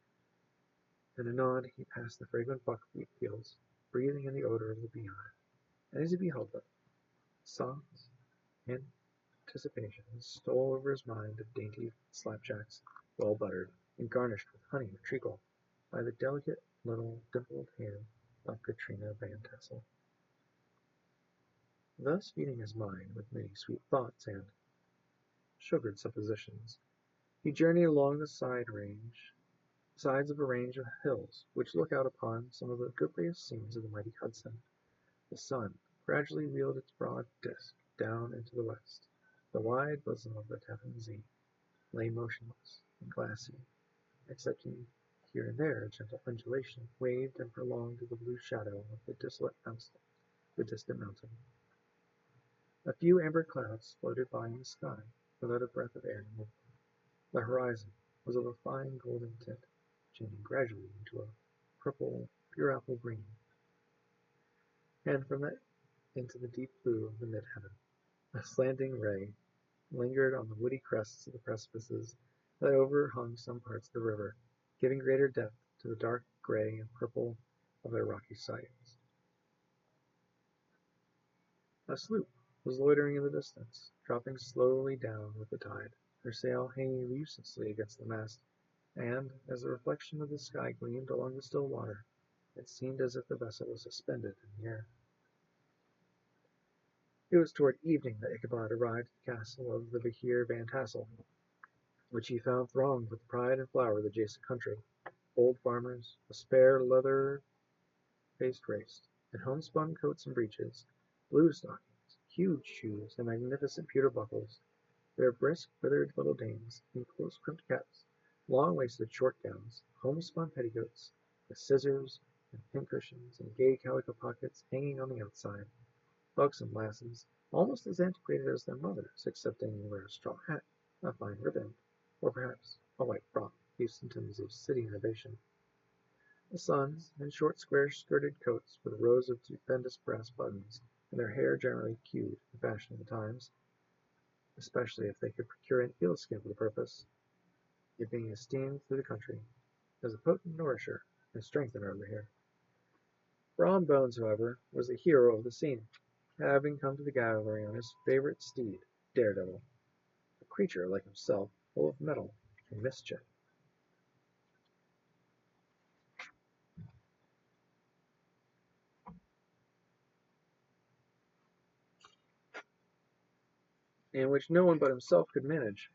S1: And anon he passed the fragrant buckwheat fields, breathing in the odor of the beehive, and as he beheld them, songs and anticipations stole over his mind of dainty slapjacks, well buttered, and garnished with honey or treacle by the delicate little dimpled hand of Katrina Van Tassel. Thus feeding his mind with many sweet thoughts and sugared suppositions, he journeyed along the sides of a range of hills which look out upon some of the goodliest scenes of the mighty Hudson. The sun gradually wheeled its broad disk down into the west. The wide bosom of the Tappan Zee lay motionless and glassy, excepting here and there a gentle undulation waved and prolonged to the blue shadow of the distant mountain. A few amber clouds floated by in the sky without a breath of air to move them. The horizon was of a fine golden tint, changing gradually into a purple, pure apple green, and from that into the deep blue of the mid-heaven. A slanting ray lingered on the woody crests of the precipices that overhung some parts of the river, giving greater depth to the dark gray and purple of their rocky sides. A sloop was loitering in the distance, dropping slowly down with the tide, her sail hanging uselessly against the mast, and, as the reflection of the sky gleamed along the still water, it seemed as if the vessel was suspended in the air. It was toward evening that Ichabod arrived at the castle of the Vizier Van Tassel, which he found thronged with the pride and flower of the adjacent country, old farmers, a spare, leather-faced race, in homespun coats and breeches, blue stockings, huge shoes, and magnificent pewter buckles, their brisk, withered little dames, in close-crimped caps, long-waisted short gowns, homespun petticoats, with scissors and pincushions and gay calico pockets hanging on the outside, buxom lasses, almost as antiquated as their mothers, excepting they wear a straw hat, a fine riband, or perhaps a white frock, these symptoms of city innovation. The sons, in short square-skirted coats with rows of stupendous brass buttons, and their hair generally queued, the fashion of the times, especially if they could procure an eel-skin for the purpose, it being esteemed through the country as a potent nourisher and strengthener of the hair. Brom Bones, however, was the hero of the scene, having come to the gathering on his favorite steed, Daredevil, a creature like himself, full of mettle and mischief, and which no one but himself could manage.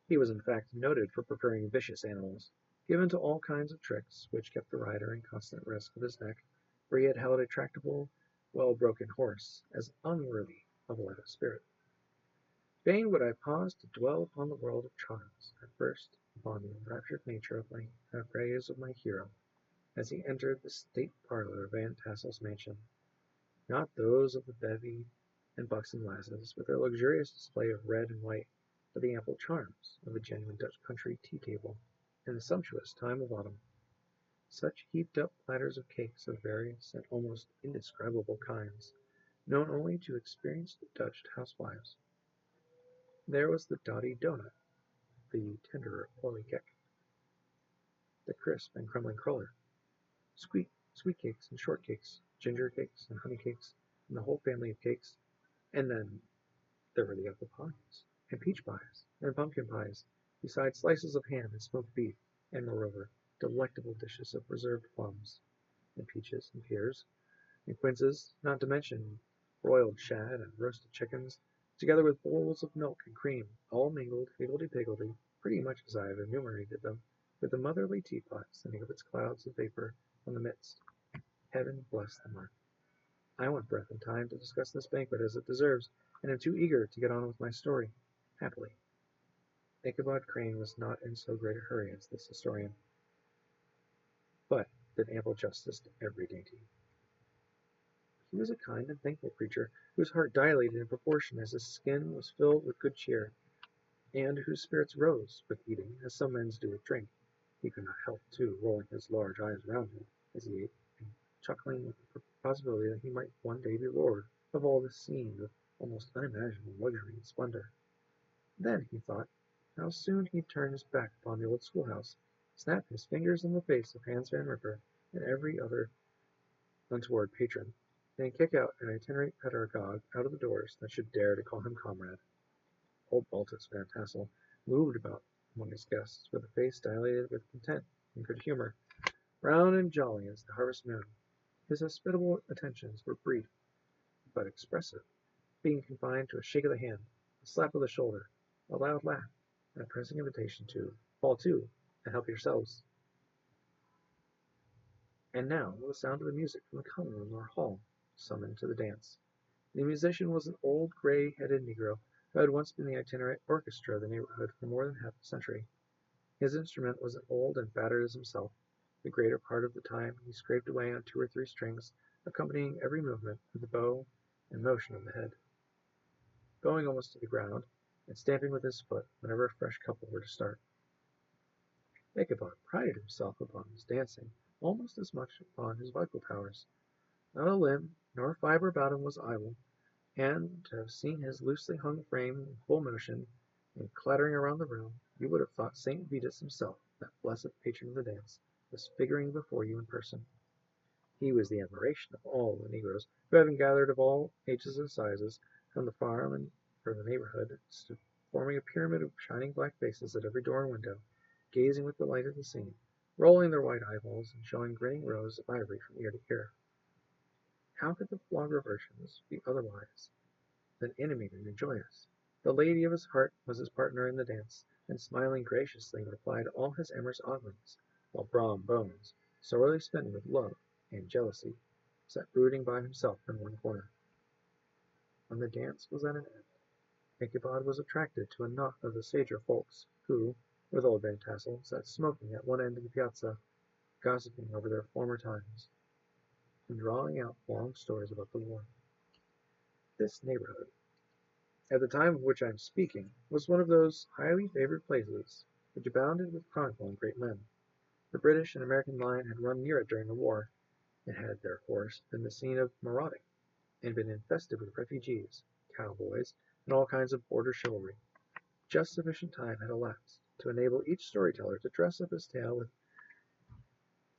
S1: He was in fact noted for preferring vicious animals, given to all kinds of tricks, which kept the rider in constant risk of his neck, for he had held a tractable, well-broken horse as unworthy of a light of spirit. Fain would I pause to dwell upon the world of charms, at first upon the enraptured nature of my rays of my hero, as he entered the state parlor of Van Tassel's mansion, not those of the bevy and buxom lasses, with their luxurious display of red and white, but the ample charms of a genuine Dutch country tea-table in the sumptuous time of autumn. Such heaped-up platters of cakes of various and almost indescribable kinds, known only to experienced Dutch housewives. There was the doughty doughnut, the tender oily cake, the crisp and crumbling cruller, sweet cakes and short cakes, ginger cakes and honey cakes, and the whole family of cakes. And then there were the apple pies, and peach pies, and pumpkin pies, besides slices of ham and smoked beef, and moreover, delectable dishes of preserved plums, and peaches, and pears, and quinces, not to mention broiled shad and roasted chickens, together with bowls of milk and cream, all mingled higgledy-piggledy, pretty much as I have enumerated them, with the motherly teapot sending up its clouds of vapor from the midst. Heaven bless the mark. I want breath and time to discuss this banquet as it deserves, and am too eager to get on with my story. Happily, Ichabod Crane was not in so great a hurry as this historian, but did ample justice to every dainty. He was a kind and thankful creature, whose heart dilated in proportion as his skin was filled with good cheer, and whose spirits rose with eating, as some men's do with drink. He could not help, too, rolling his large eyes round him as he ate, and chuckling with the possibility that he might one day be lord of all this scene of almost unimaginable luxury and splendor. Then, he thought, how soon he'd turn his back upon the old schoolhouse, snap his fingers in the face of Hans Van Ripper and every other untoward patron, and kick out an itinerant pedagogue out of the doors that should dare to call him comrade. Old Baltus Van Tassel moved about among his guests with a face dilated with content and good humor, round and jolly as the harvest moon. His hospitable attentions were brief but expressive, being confined to a shake of the hand, a slap of the shoulder, a loud laugh, and a pressing invitation to fall to and help yourselves. And now the sound of the music from the common room or hall summoned to the dance. The musician was an old gray-headed negro who had once been the itinerant orchestra of the neighborhood for more than half a century. His instrument was old and battered as himself. The greater part of the time he scraped away on 2 or 3 strings, accompanying every movement with the bow and motion of the head, going almost to the ground, and stamping with his foot whenever a fresh couple were to start. Ichabod prided himself upon his dancing almost as much upon his vocal powers. Not a limb nor fibre about him was idle, and to have seen his loosely hung frame in full motion and clattering around the room, you would have thought St. Vitus himself, that blessed patron of the dance, was figuring before you in person. He was the admiration of all the negroes, who, having gathered of all ages and sizes from the farm and from the neighborhood, stood forming a pyramid of shining black faces at every door and window, gazing with delight at the scene, rolling their white eyeballs and showing grinning rows of ivory from ear to ear. How could the flogger of urchins be otherwise than animated and joyous? The lady of his heart was his partner in the dance, and smiling graciously replied all his amorous oglings, while Brom Bones, sorely smitten with love and jealousy, sat brooding by himself in one corner. When the dance was at an end, Ichabod was attracted to a knot of the sager folks, who, with old Van Tassel, sat smoking at one end of the piazza, gossiping over their former times, and drawing out long stories about the war. This neighborhood, at the time of which I am speaking, was one of those highly favored places which abounded with chronicle and great men. The British and American line had run near it during the war, It had therefore been the scene of marauding, and been infested with refugees, cowboys, and all kinds of border chivalry. Just sufficient time had elapsed to enable each storyteller to dress up his tale with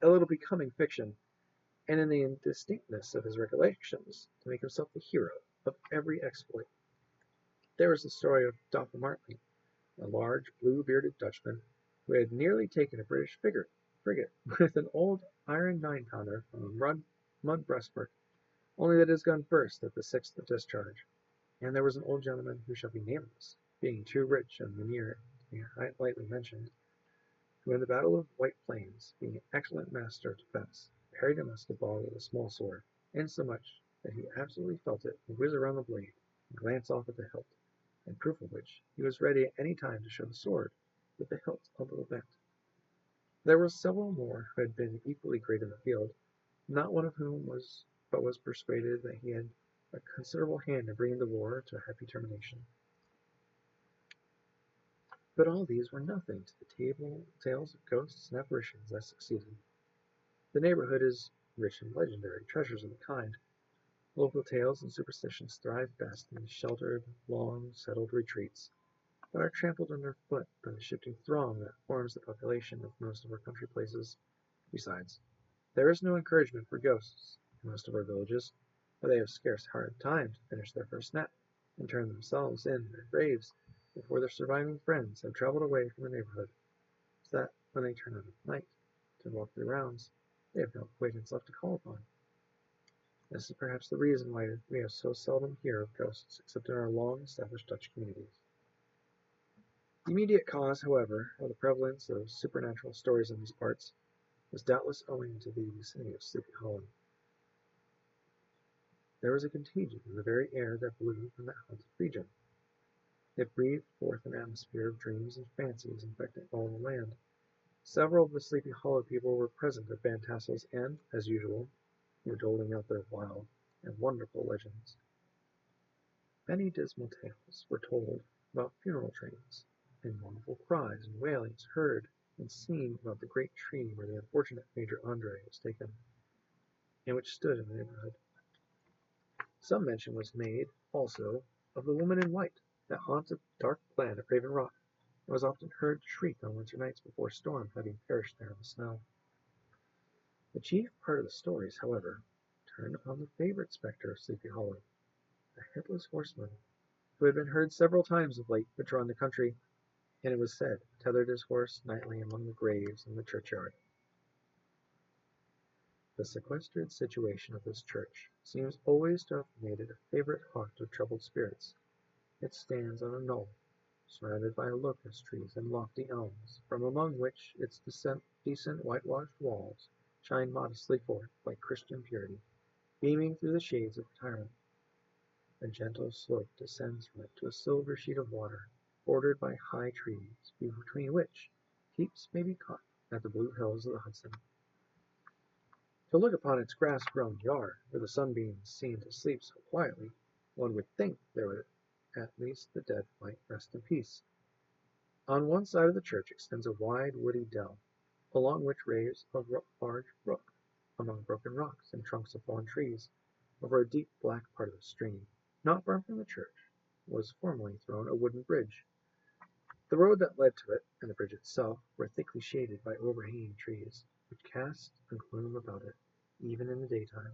S1: a little becoming fiction, and in the indistinctness of his recollections to make himself the hero of every exploit. There was the story of Dr. Martley, a large blue-bearded Dutchman who had nearly taken a British frigate with an old iron 9-pounder from a mud breastwork, only that his gun burst at the sixth discharge. And there was an old gentleman who shall be nameless, being too rich and veneer to be lightly mentioned, who in the battle of White Plains, being an excellent master of defence, parried a musket ball with a small sword, insomuch that he absolutely felt it whiz around the blade and glance off at the hilt, in proof of which he was ready at any time to show the sword with the hilt a little bent. There were several more who had been equally great in the field, not one of whom was persuaded that he had a considerable hand in bringing the war to a happy termination. But all these were nothing to the tales of ghosts and apparitions that succeeded. The neighborhood is rich in legendary treasures of the kind. Local tales and superstitions thrive best in sheltered, long-settled retreats, but are trampled underfoot by the shifting throng that forms the population of most of our country places. Besides, there is no encouragement for ghosts in most of our villages, for they have scarce hard time to finish their first nap and turn themselves in their graves before their surviving friends have traveled away from the neighborhood, so that when they turn out at night to walk their rounds, they have no acquaintance left to call upon. This is perhaps the reason why we have so seldom hear of ghosts except in our long-established Dutch communities. The immediate cause, however, of the prevalence of supernatural stories in these parts was doubtless owing to the vicinity of Sleepy Hollow. There was a contagion in the very air that blew from that haunted region. It breathed forth an atmosphere of dreams and fancies infecting all the land. Several of the Sleepy Hollow people were present at Van Tassel's and, as usual, were doling out their wild and wonderful legends. Many dismal tales were told about funeral trains, and mournful cries and wailings heard and seen about the great tree where the unfortunate Major Andre was taken, and which stood in the neighborhood. Some mention was made, also, of the woman in white that haunts a dark glen at Raven Rock, and was often heard to shriek on winter nights before a storm, having perished there in the snow. The chief part of the stories, however, turned upon the favorite spectre of Sleepy Hollow, the headless horseman, who had been heard several times of late patrolling the country, and it was said tethered his horse nightly among the graves in the churchyard. The sequestered situation of this church seems always to have made it a favorite haunt of troubled spirits. It stands on a knoll, surrounded by locust trees and lofty elms, from among which its decent whitewashed walls shine modestly forth like Christian purity, beaming through the shades of retirement. A gentle slope descends from it to a silver sheet of water, bordered by high trees, between which peeps may be caught at the blue hills of the Hudson. To look upon its grass-grown yard, where the sunbeams seem to sleep so quietly, one would think there would at least the dead might rest in peace. On one side of the church extends a wide woody dell, along which raves a large brook, among broken rocks and trunks of fallen trees, over a deep black part of the stream. Not far from the church was formerly thrown a wooden bridge. The road that led to it, and the bridge itself, were thickly shaded by overhanging trees, which cast a gloom about it, even in the daytime,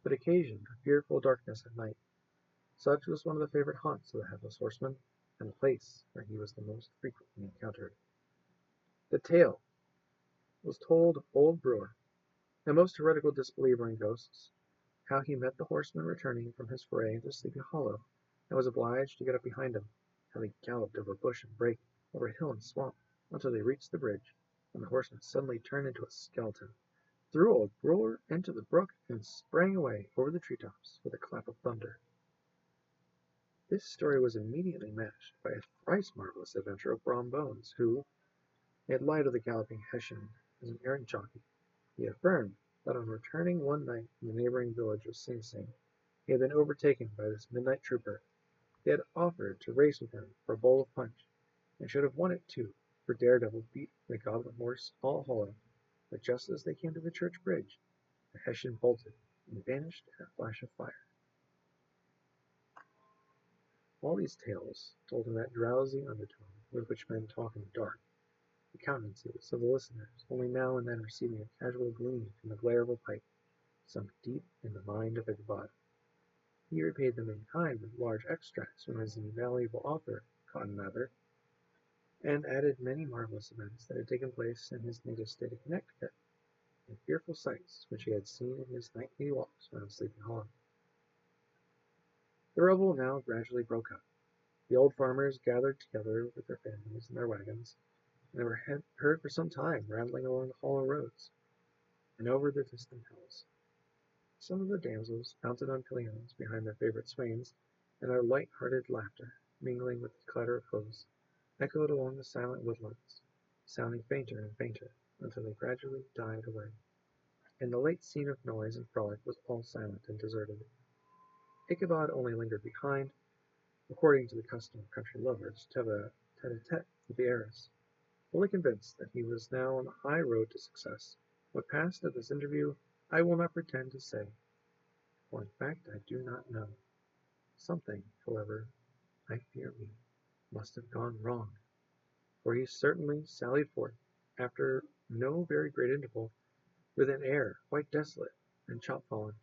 S1: but occasioned a fearful darkness at night. Such was one of the favorite haunts of the Headless Horseman, and the place where he was the most frequently encountered. The tale was told of old Brewer, a most heretical disbeliever in ghosts, how he met the horseman returning from his foray into Sleepy Hollow, and was obliged to get up behind him, how they galloped over bush and brake, over hill and swamp, until they reached the bridge, when the horseman suddenly turned into a skeleton, threw old Brewer into the brook, and sprang away over the treetops with a clap of thunder. This story was immediately matched by a thrice marvelous adventure of Brom Bones, who made light of the galloping Hessian as an errant jockey. He affirmed that on returning one night from the neighboring village of Sing Sing, he had been overtaken by this midnight trooper. He had offered to race with him for a bowl of punch, and should have won it too, for Daredevil beat the goblin horse all hollow, but just as they came to the church bridge, The Hessian bolted and vanished in a flash of fire. All these tales told in that drowsy undertone with which men talk in the dark. The countenances of the listeners only now and then receiving a casual gleam from the glare of a pipe, sunk deep in the mind of Ichabod. He repaid them in kind with large extracts from his invaluable author, Cotton Mather, and added many marvelous events that had taken place in his native state of Connecticut, and fearful sights which he had seen in his nightly walks around Sleepy Hollow. The revel now gradually broke up. The old farmers gathered together with their families and their wagons, and they were heard for some time rattling along the hollow roads and over the distant hills. Some of the damsels mounted on pillions behind their favorite swains, and their light-hearted laughter, mingling with the clatter of hoofs, echoed along the silent woodlands, sounding fainter and fainter until they gradually died away, and the late scene of noise and frolic was all silent and deserted. Ichabod only lingered behind, according to the custom of country lovers, to have a tete-a-tete with the heiress, fully convinced that he was now on the high road to success. What passed at this interview I will not pretend to say, for in fact I do not know. Something, however, I fear me, must have gone wrong, for he certainly sallied forth, after no very great interval, with an air quite desolate and chopfallen.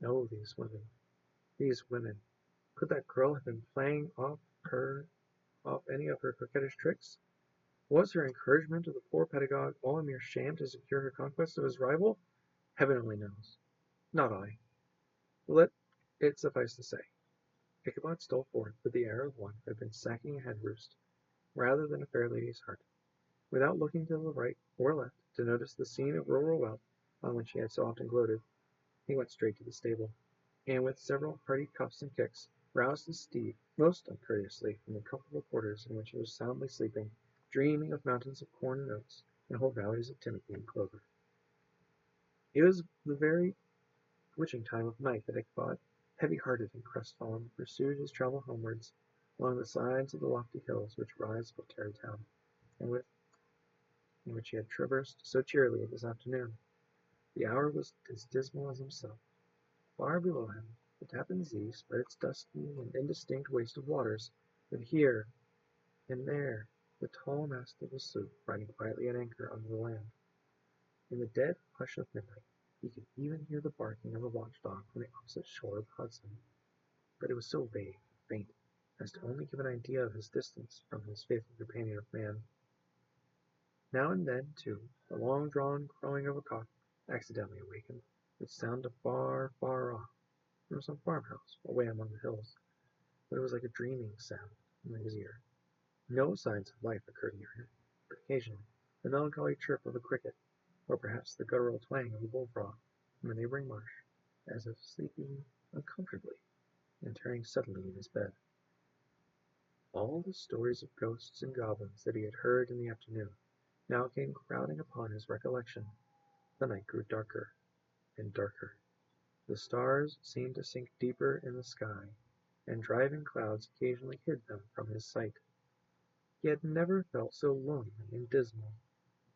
S1: Oh, these women! Could that girl have been playing off any of her coquettish tricks? Was her encouragement of the poor pedagogue all a mere sham to secure her conquest of his rival? Heaven only knows. Not I. Let it suffice to say, Ichabod stole forth with the air of one who had been sacking a hen roost, rather than a fair lady's heart, without looking to the right or left to notice the scene of rural wealth on which he had so often gloated. He went straight to the stable, and with several hearty cuffs and kicks, roused his steed most uncourteously from the comfortable quarters in which he was soundly sleeping, dreaming of mountains of corn and oats, and whole valleys of timothy and clover. It was the very witching time of night that Ichabod, heavy-hearted and crestfallen, pursued his travel homewards along the sides of the lofty hills which rise above Tarrytown, and which he had traversed so cheerily this afternoon. The hour was as dismal as himself. Far below him, the Tappan Zee spread its dusky and indistinct waste of waters, with here and there the tall mast of a sloop riding quietly at anchor under the land. In the dead hush of midnight, he could even hear the barking of a watchdog from the opposite shore of the Hudson, but it was so vague and faint as to only give an idea of his distance from his faithful companion of man. Now and then, too, the long-drawn crowing of a cock accidentally awakened, which sounded far, far off, from some farmhouse away among the hills, but it was like a dreaming sound in his ear. No signs of life occurred near him, but occasionally the melancholy chirp of a cricket, or perhaps the guttural twang of a bullfrog from a neighboring marsh, as if sleeping uncomfortably and turning suddenly in his bed. All the stories of ghosts and goblins that he had heard in the afternoon now came crowding upon his recollection. The night grew darker and darker. The stars seemed to sink deeper in the sky, and driving clouds occasionally hid them from his sight. He had never felt so lonely and dismal.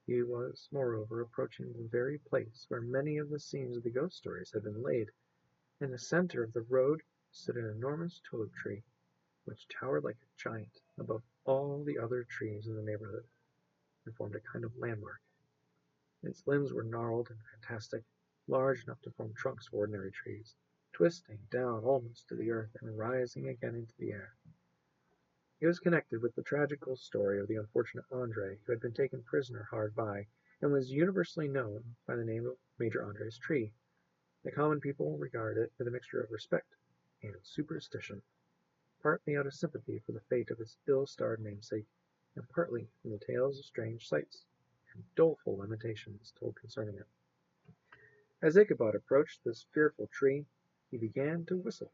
S1: He was, moreover, approaching the very place where many of the scenes of the ghost stories had been laid. In the center of the road stood an enormous tulip tree, which towered like a giant above all the other trees in the neighborhood, and formed a kind of landmark. Its limbs were gnarled and fantastic, large enough to form trunks of ordinary trees, twisting down almost to the earth and rising again into the air. It was connected with the tragical story of the unfortunate Andre, who had been taken prisoner hard by, and was universally known by the name of Major Andre's tree. The common people regard it with a mixture of respect and superstition, partly out of sympathy for the fate of its ill-starred namesake, and partly from the tales of strange sights and doleful lamentations told concerning it. As Ichabod approached this fearful tree, he began to whistle.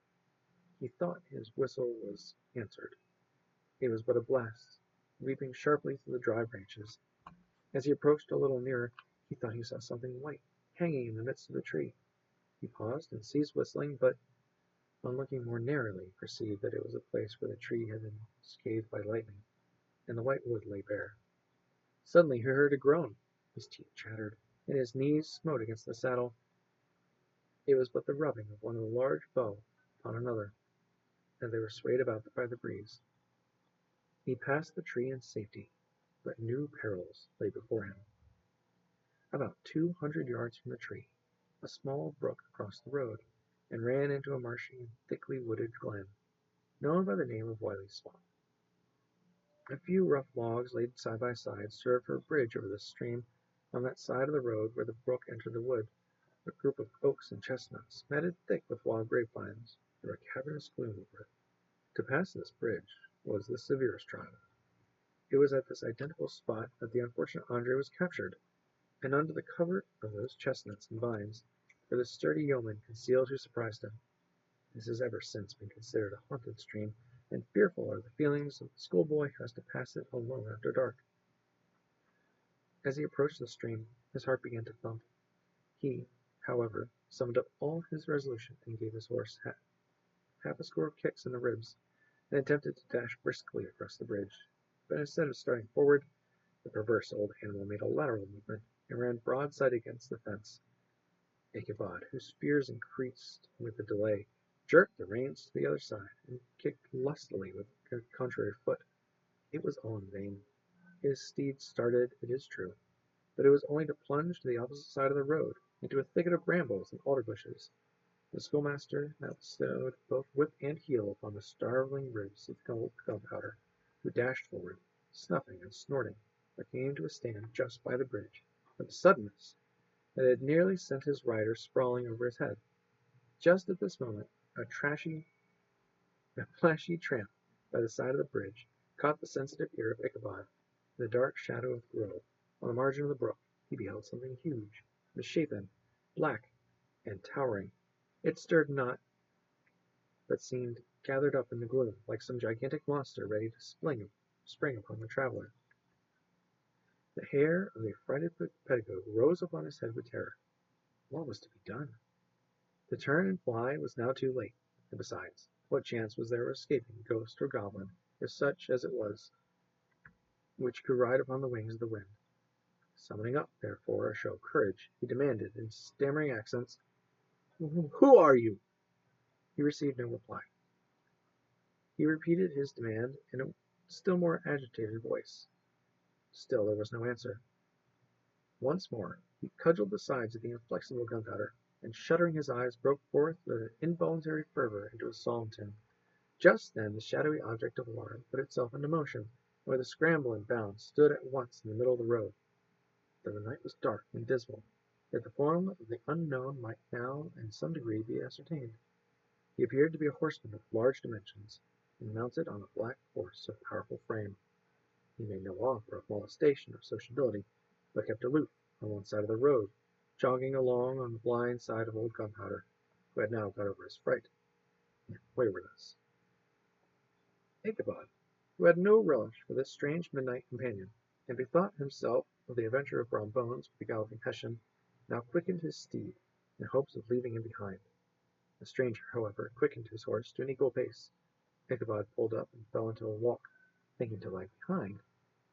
S1: He thought his whistle was answered. It was but a blast, leaping sharply through the dry branches. As he approached a little nearer, he thought he saw something white hanging in the midst of the tree. He paused and ceased whistling, but on looking more narrowly, perceived that it was a place where the tree had been scathed by lightning, and the white wood lay bare. Suddenly he heard a groan. His teeth chattered, and his knees smote against the saddle. It was but the rubbing of one large bow upon another, as they were swayed about by the breeze. He passed the tree in safety, but new perils lay before him. About 200 yards from the tree, a small brook crossed the road, and ran into a marshy and thickly wooded glen, known by the name of Wiley's Swamp. A few rough logs laid side by side served for a bridge over the stream. On that side of the road where the brook entered the wood, a group of oaks and chestnuts, matted thick with wild grapevines, threw a cavernous gloom over it. To pass this bridge was the severest trial. It was at this identical spot that the unfortunate Andre was captured, and under the covert of those chestnuts and vines were the sturdy yeomen concealed who surprised him. This has ever since been considered a haunted stream, and fearful are the feelings of the schoolboy who has to pass it alone after dark. As he approached the stream, his heart began to thump. He, however, summoned up all his resolution and gave his horse half a score of kicks in the ribs, and attempted to dash briskly across the bridge. But instead of starting forward, the perverse old animal made a lateral movement and ran broadside against the fence. Ichabod, whose fears increased with the delay, jerked the reins to the other side and kicked lustily with the contrary foot. It was all in vain. His steed started, it is true, but it was only to plunge to the opposite side of the road, into a thicket of brambles and alder bushes. The schoolmaster now bestowed both whip and heel upon the starveling ribs of Gunpowder, who dashed forward, snuffing and snorting, but came to a stand just by the bridge, with a suddenness that had nearly sent his rider sprawling over his head. Just at this moment, a flashy tramp by the side of the bridge caught the sensitive ear of Ichabod. In the dark shadow of the grove, on the margin of the brook, he beheld something huge, misshapen, black, and towering. It stirred not, but seemed gathered up in the gloom, like some gigantic monster ready to spring upon the traveler. The hair of the affrighted pedagogue rose upon his head with terror. What was to be done? To turn and fly was now too late, and besides, what chance was there of escaping ghost or goblin, if such as it was, which could ride upon the wings of the wind? Summoning up, therefore, a show of courage, he demanded, in stammering accents, "Who are you?" He received no reply. He repeated his demand in a still more agitated voice. Still there was no answer. Once more he cudgelled the sides of the inflexible Gunpowder, and shuddering his eyes broke forth with an involuntary fervor into a psalm tune. Just then the shadowy object of alarm put itself into motion, and with a scramble and bound stood at once in the middle of the road. Though the night was dark and dismal, yet the form of the unknown might now in some degree be ascertained. He appeared to be a horseman of large dimensions, and mounted on a black horse of powerful frame. He made no offer of molestation or sociability, but kept aloof on one side of the road, jogging along on the blind side of old Gunpowder, who had now got over his fright and waywardness. Ichabod, who had no relish for this strange midnight companion, and bethought himself of the adventure of Brom Bones with the galloping Hessian, now quickened his steed, in hopes of leaving him behind. The stranger, however, quickened his horse to an equal pace. Ichabod pulled up and fell into a walk, thinking to lag behind.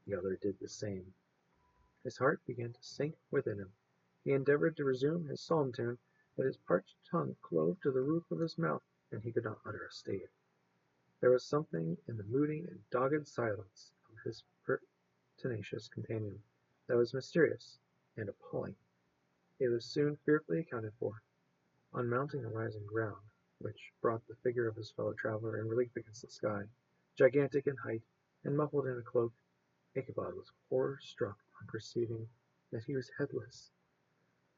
S1: The other did the same. His heart began to sink within him. He endeavored to resume his psalm tune, but his parched tongue clove to the roof of his mouth, and he could not utter a stave. There was something in the moody and dogged silence of his pertinacious companion that was mysterious and appalling. It was soon fearfully accounted for. On mounting a rising ground, which brought the figure of his fellow traveler in relief against the sky, gigantic in height and muffled in a cloak, Ichabod was horror-struck on perceiving that he was headless.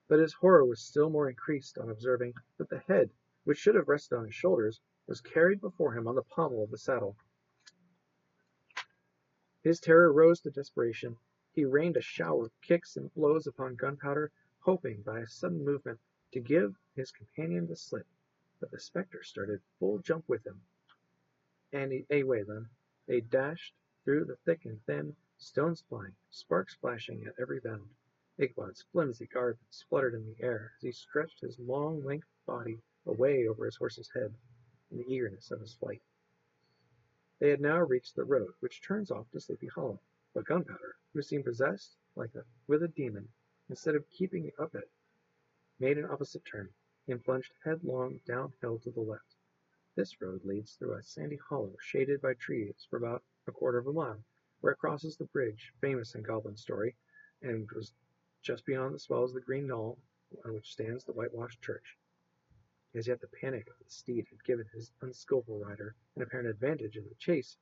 S1: But his horror was still more increased on observing that the head, which should have rested on his shoulders, was carried before him on the pommel of the saddle. His terror rose to desperation. He rained a shower of kicks and blows upon Gunpowder, hoping by a sudden movement to give his companion the slip, but the spectre started full jump with him, and away then they dashed through the thick and thin, stones flying, sparks flashing at every bound. Ichabod's flimsy garment spluttered in the air as he stretched his long, lank body away over his horse's head in the eagerness of his flight. They had now reached the road which turns off to Sleepy Hollow, but Gunpowder, who seemed possessed with a demon, instead of keeping up it, made an opposite turn. and plunged headlong downhill to the left. This road leads through a sandy hollow shaded by trees for about a quarter of a mile, where it crosses the bridge famous in goblin story, and was just beyond the swells of the green knoll on which stands the whitewashed church. As yet the panic of the steed had given his unskilful rider an apparent advantage in the chase,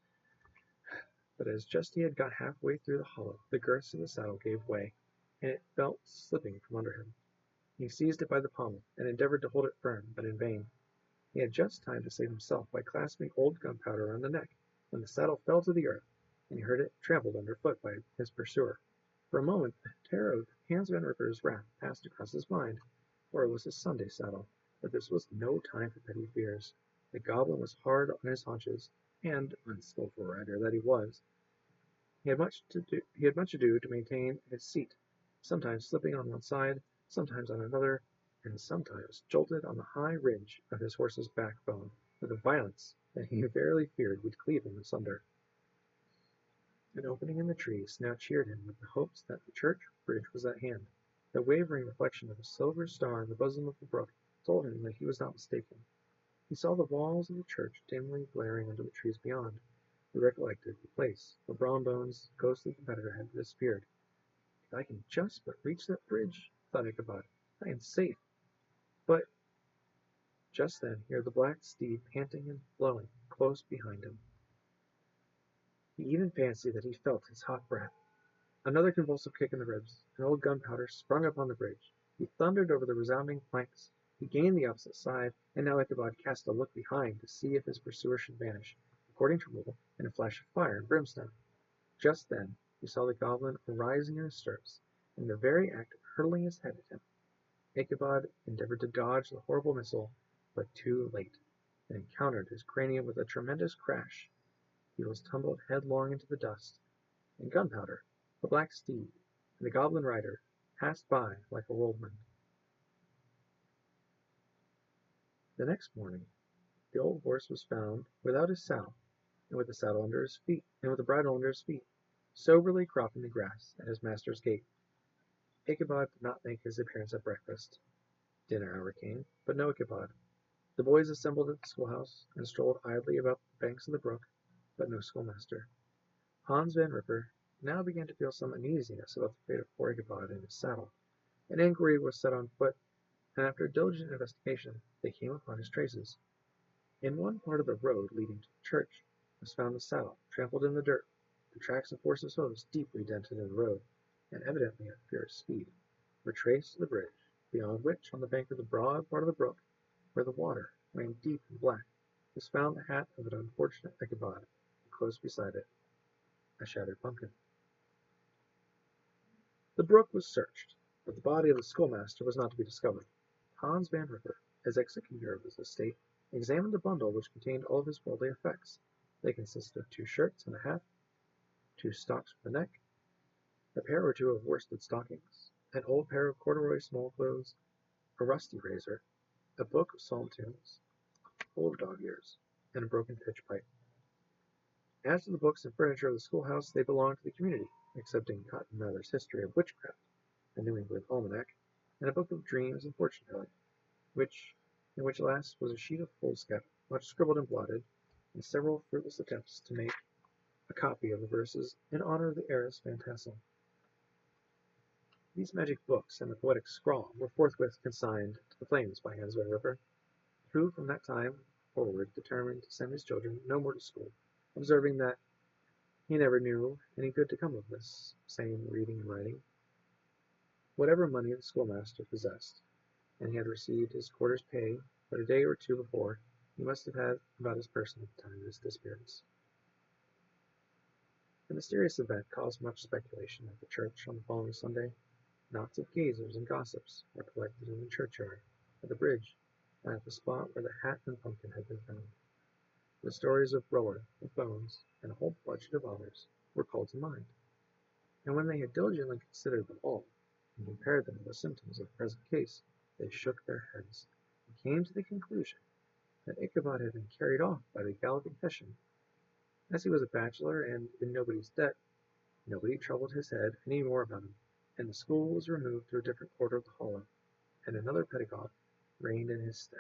S1: but as just he had got half-way through the hollow, the girths of the saddle gave way, and it fell slipping from under him. He seized it by the pommel, and endeavored to hold it firm, but in vain. He had just time to save himself by clasping old Gunpowder around the neck, when the saddle fell to the earth, and he heard it trampled under foot by his pursuer. For a moment the terror of Hans Van Ripper's wrath passed across his mind, for it was his Sunday saddle, but this was no time for petty fears. The goblin was hard on his haunches, and, unskilful rider that he was, he had much ado to maintain his seat, sometimes slipping on one side, sometimes on another, and sometimes jolted on the high ridge of his horse's backbone with a violence that he verily feared would cleave him asunder. An opening in the trees now cheered him with the hopes that the church bridge was at hand. The wavering reflection of a silver star in the bosom of the brook told him that he was not mistaken. He saw the walls of the church dimly glaring under the trees beyond. He recollected the place where Bronbone's ghostly competitor had disappeared. If I can just but reach that bridge, thought Ichabod, I am safe. But just then he heard the black steed panting and blowing close behind him. He even fancied that he felt his hot breath. Another convulsive kick in the ribs, and old Gunpowder sprung up on the bridge. He thundered over the resounding planks. He gained the opposite side, and now Ichabod cast a look behind to see if his pursuer should vanish, according to rule, in a flash of fire and brimstone. Just then he saw the goblin arising in his stirrups, in the very act of hurling his head at him. Ichabod endeavored to dodge the horrible missile, but too late, and encountered his cranium with a tremendous crash. He was tumbled headlong into the dust, and Gunpowder, the black steed, and the goblin rider passed by like a whirlwind. The next morning the old horse was found without his saddle, and with the saddle under his feet, and with the bridle under his feet, soberly cropping the grass at his master's gate. Ichabod did not make his appearance at breakfast. Dinner hour came, but no Ichabod. The boys assembled at the schoolhouse, and strolled idly about the banks of the brook, but no schoolmaster. Hans Van Ripper now began to feel some uneasiness about the fate of poor Ichabod and his saddle. An inquiry was set on foot, and after a diligent investigation they came upon his traces. In one part of the road leading to the church was found the saddle, trampled in the dirt, the tracks of horses' hoofs deeply dented in the road, and evidently at fierce speed, were traced to the bridge, beyond which, on the bank of the broad part of the brook, where the water ran deep and black, was found the hat of an unfortunate Ichabod, and close beside it a shattered pumpkin. The brook was searched, but the body of the schoolmaster was not to be discovered. Hans Van Ripper, as executor of his estate, examined a bundle which contained all of his worldly effects. They consisted of 2 shirts and a hat, 2 stocks for the neck, a pair or 2 of worsted stockings, an old pair of corduroy small clothes, a rusty razor, a book of psalm tunes, full of dog ears, and a broken pitch pipe. As to the books and furniture of the schoolhouse, they belonged to the community, excepting Cotton Mather's History of Witchcraft, a New England almanac, and a book of dreams and fortune telling, in which last was a sheet of foolscap, much scribbled and blotted, and several fruitless attempts to make a copy of the verses in honor of the heiress Van Tassel. These magic books and the poetic scrawl were forthwith consigned to the flames by Hans Van Ripper, who from that time forward determined to send his children no more to school, observing that he never knew any good to come of this same reading and writing. Whatever money the schoolmaster possessed, and he had received his quarter's pay but a day or 2 before, he must have had about his person at the time of his disappearance. The mysterious event caused much speculation at the church on the following Sunday. Knots of gazers and gossips were collected in the churchyard, at the bridge, and at the spot where the hat and pumpkin had been found. The stories of Rower, of Bones, and a whole budget of others were called to mind, and when they had diligently considered them all, and compared them with the symptoms of the present case, they shook their heads, and came to the conclusion that Ichabod had been carried off by the galloping Hessian. As he was a bachelor and in nobody's debt, nobody troubled his head any more about him, and the school was removed to a different quarter of the hollow, and another pedagogue reigned in his stead.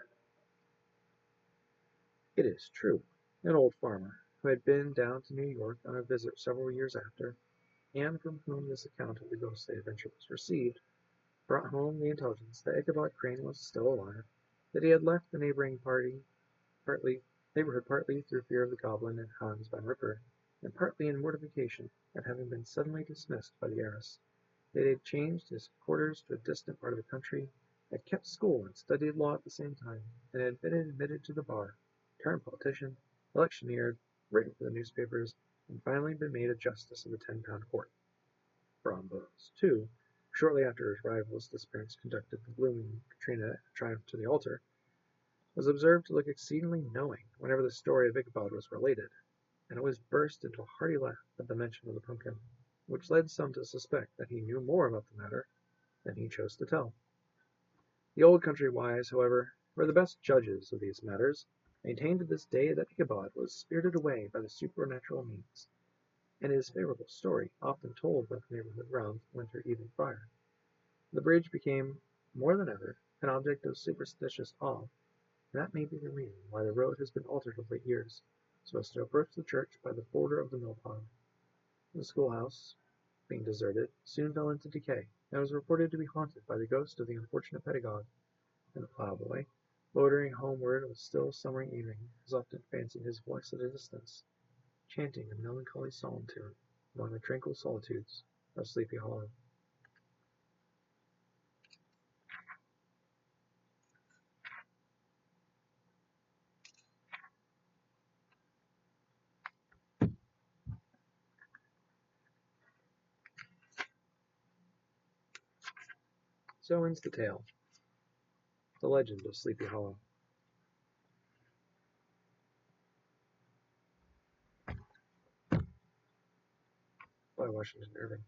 S1: It is true, an old farmer, who had been down to New York on a visit several years after, and from whom this account of the ghostly adventure was received, brought home the intelligence that Ichabod Crane was still alive, that he had left the neighborhood partly through fear of the goblin and Hans Van Ripper, and partly in mortification at having been suddenly dismissed by the heiress. That he had changed his quarters to a distant part of the country, had kept school and studied law at the same time, and had been admitted to the bar, turned politician, electioneered, written for the newspapers, and finally been made a justice of the 10-pound court. Brombos, too, shortly after his rival's disappearance conducted the blooming Katrina triumph to the altar, was observed to look exceedingly knowing whenever the story of Ichabod was related, and always burst into a hearty laugh at the mention of the pumpkin, which led some to suspect that he knew more about the matter than he chose to tell. The old country wise, however, who are the best judges of these matters, maintain to this day that Ichabod was spirited away by the supernatural means, and his favorite story often told by the neighborhood round the winter evening fire. The bridge became, more than ever, an object of superstitious awe, and that may be the reason why the road has been altered of late years, so as to approach the church by the border of the mill pond. The schoolhouse, being deserted, soon fell into decay, and was reported to be haunted by the ghost of the unfortunate pedagogue, and the ploughboy, loitering homeward of a still summer evening, has often fancied his voice at a distance, chanting a melancholy psalm tune among the tranquil solitudes of Sleepy Hollow. So ends the tale, The Legend of Sleepy Hollow. By Washington Irving.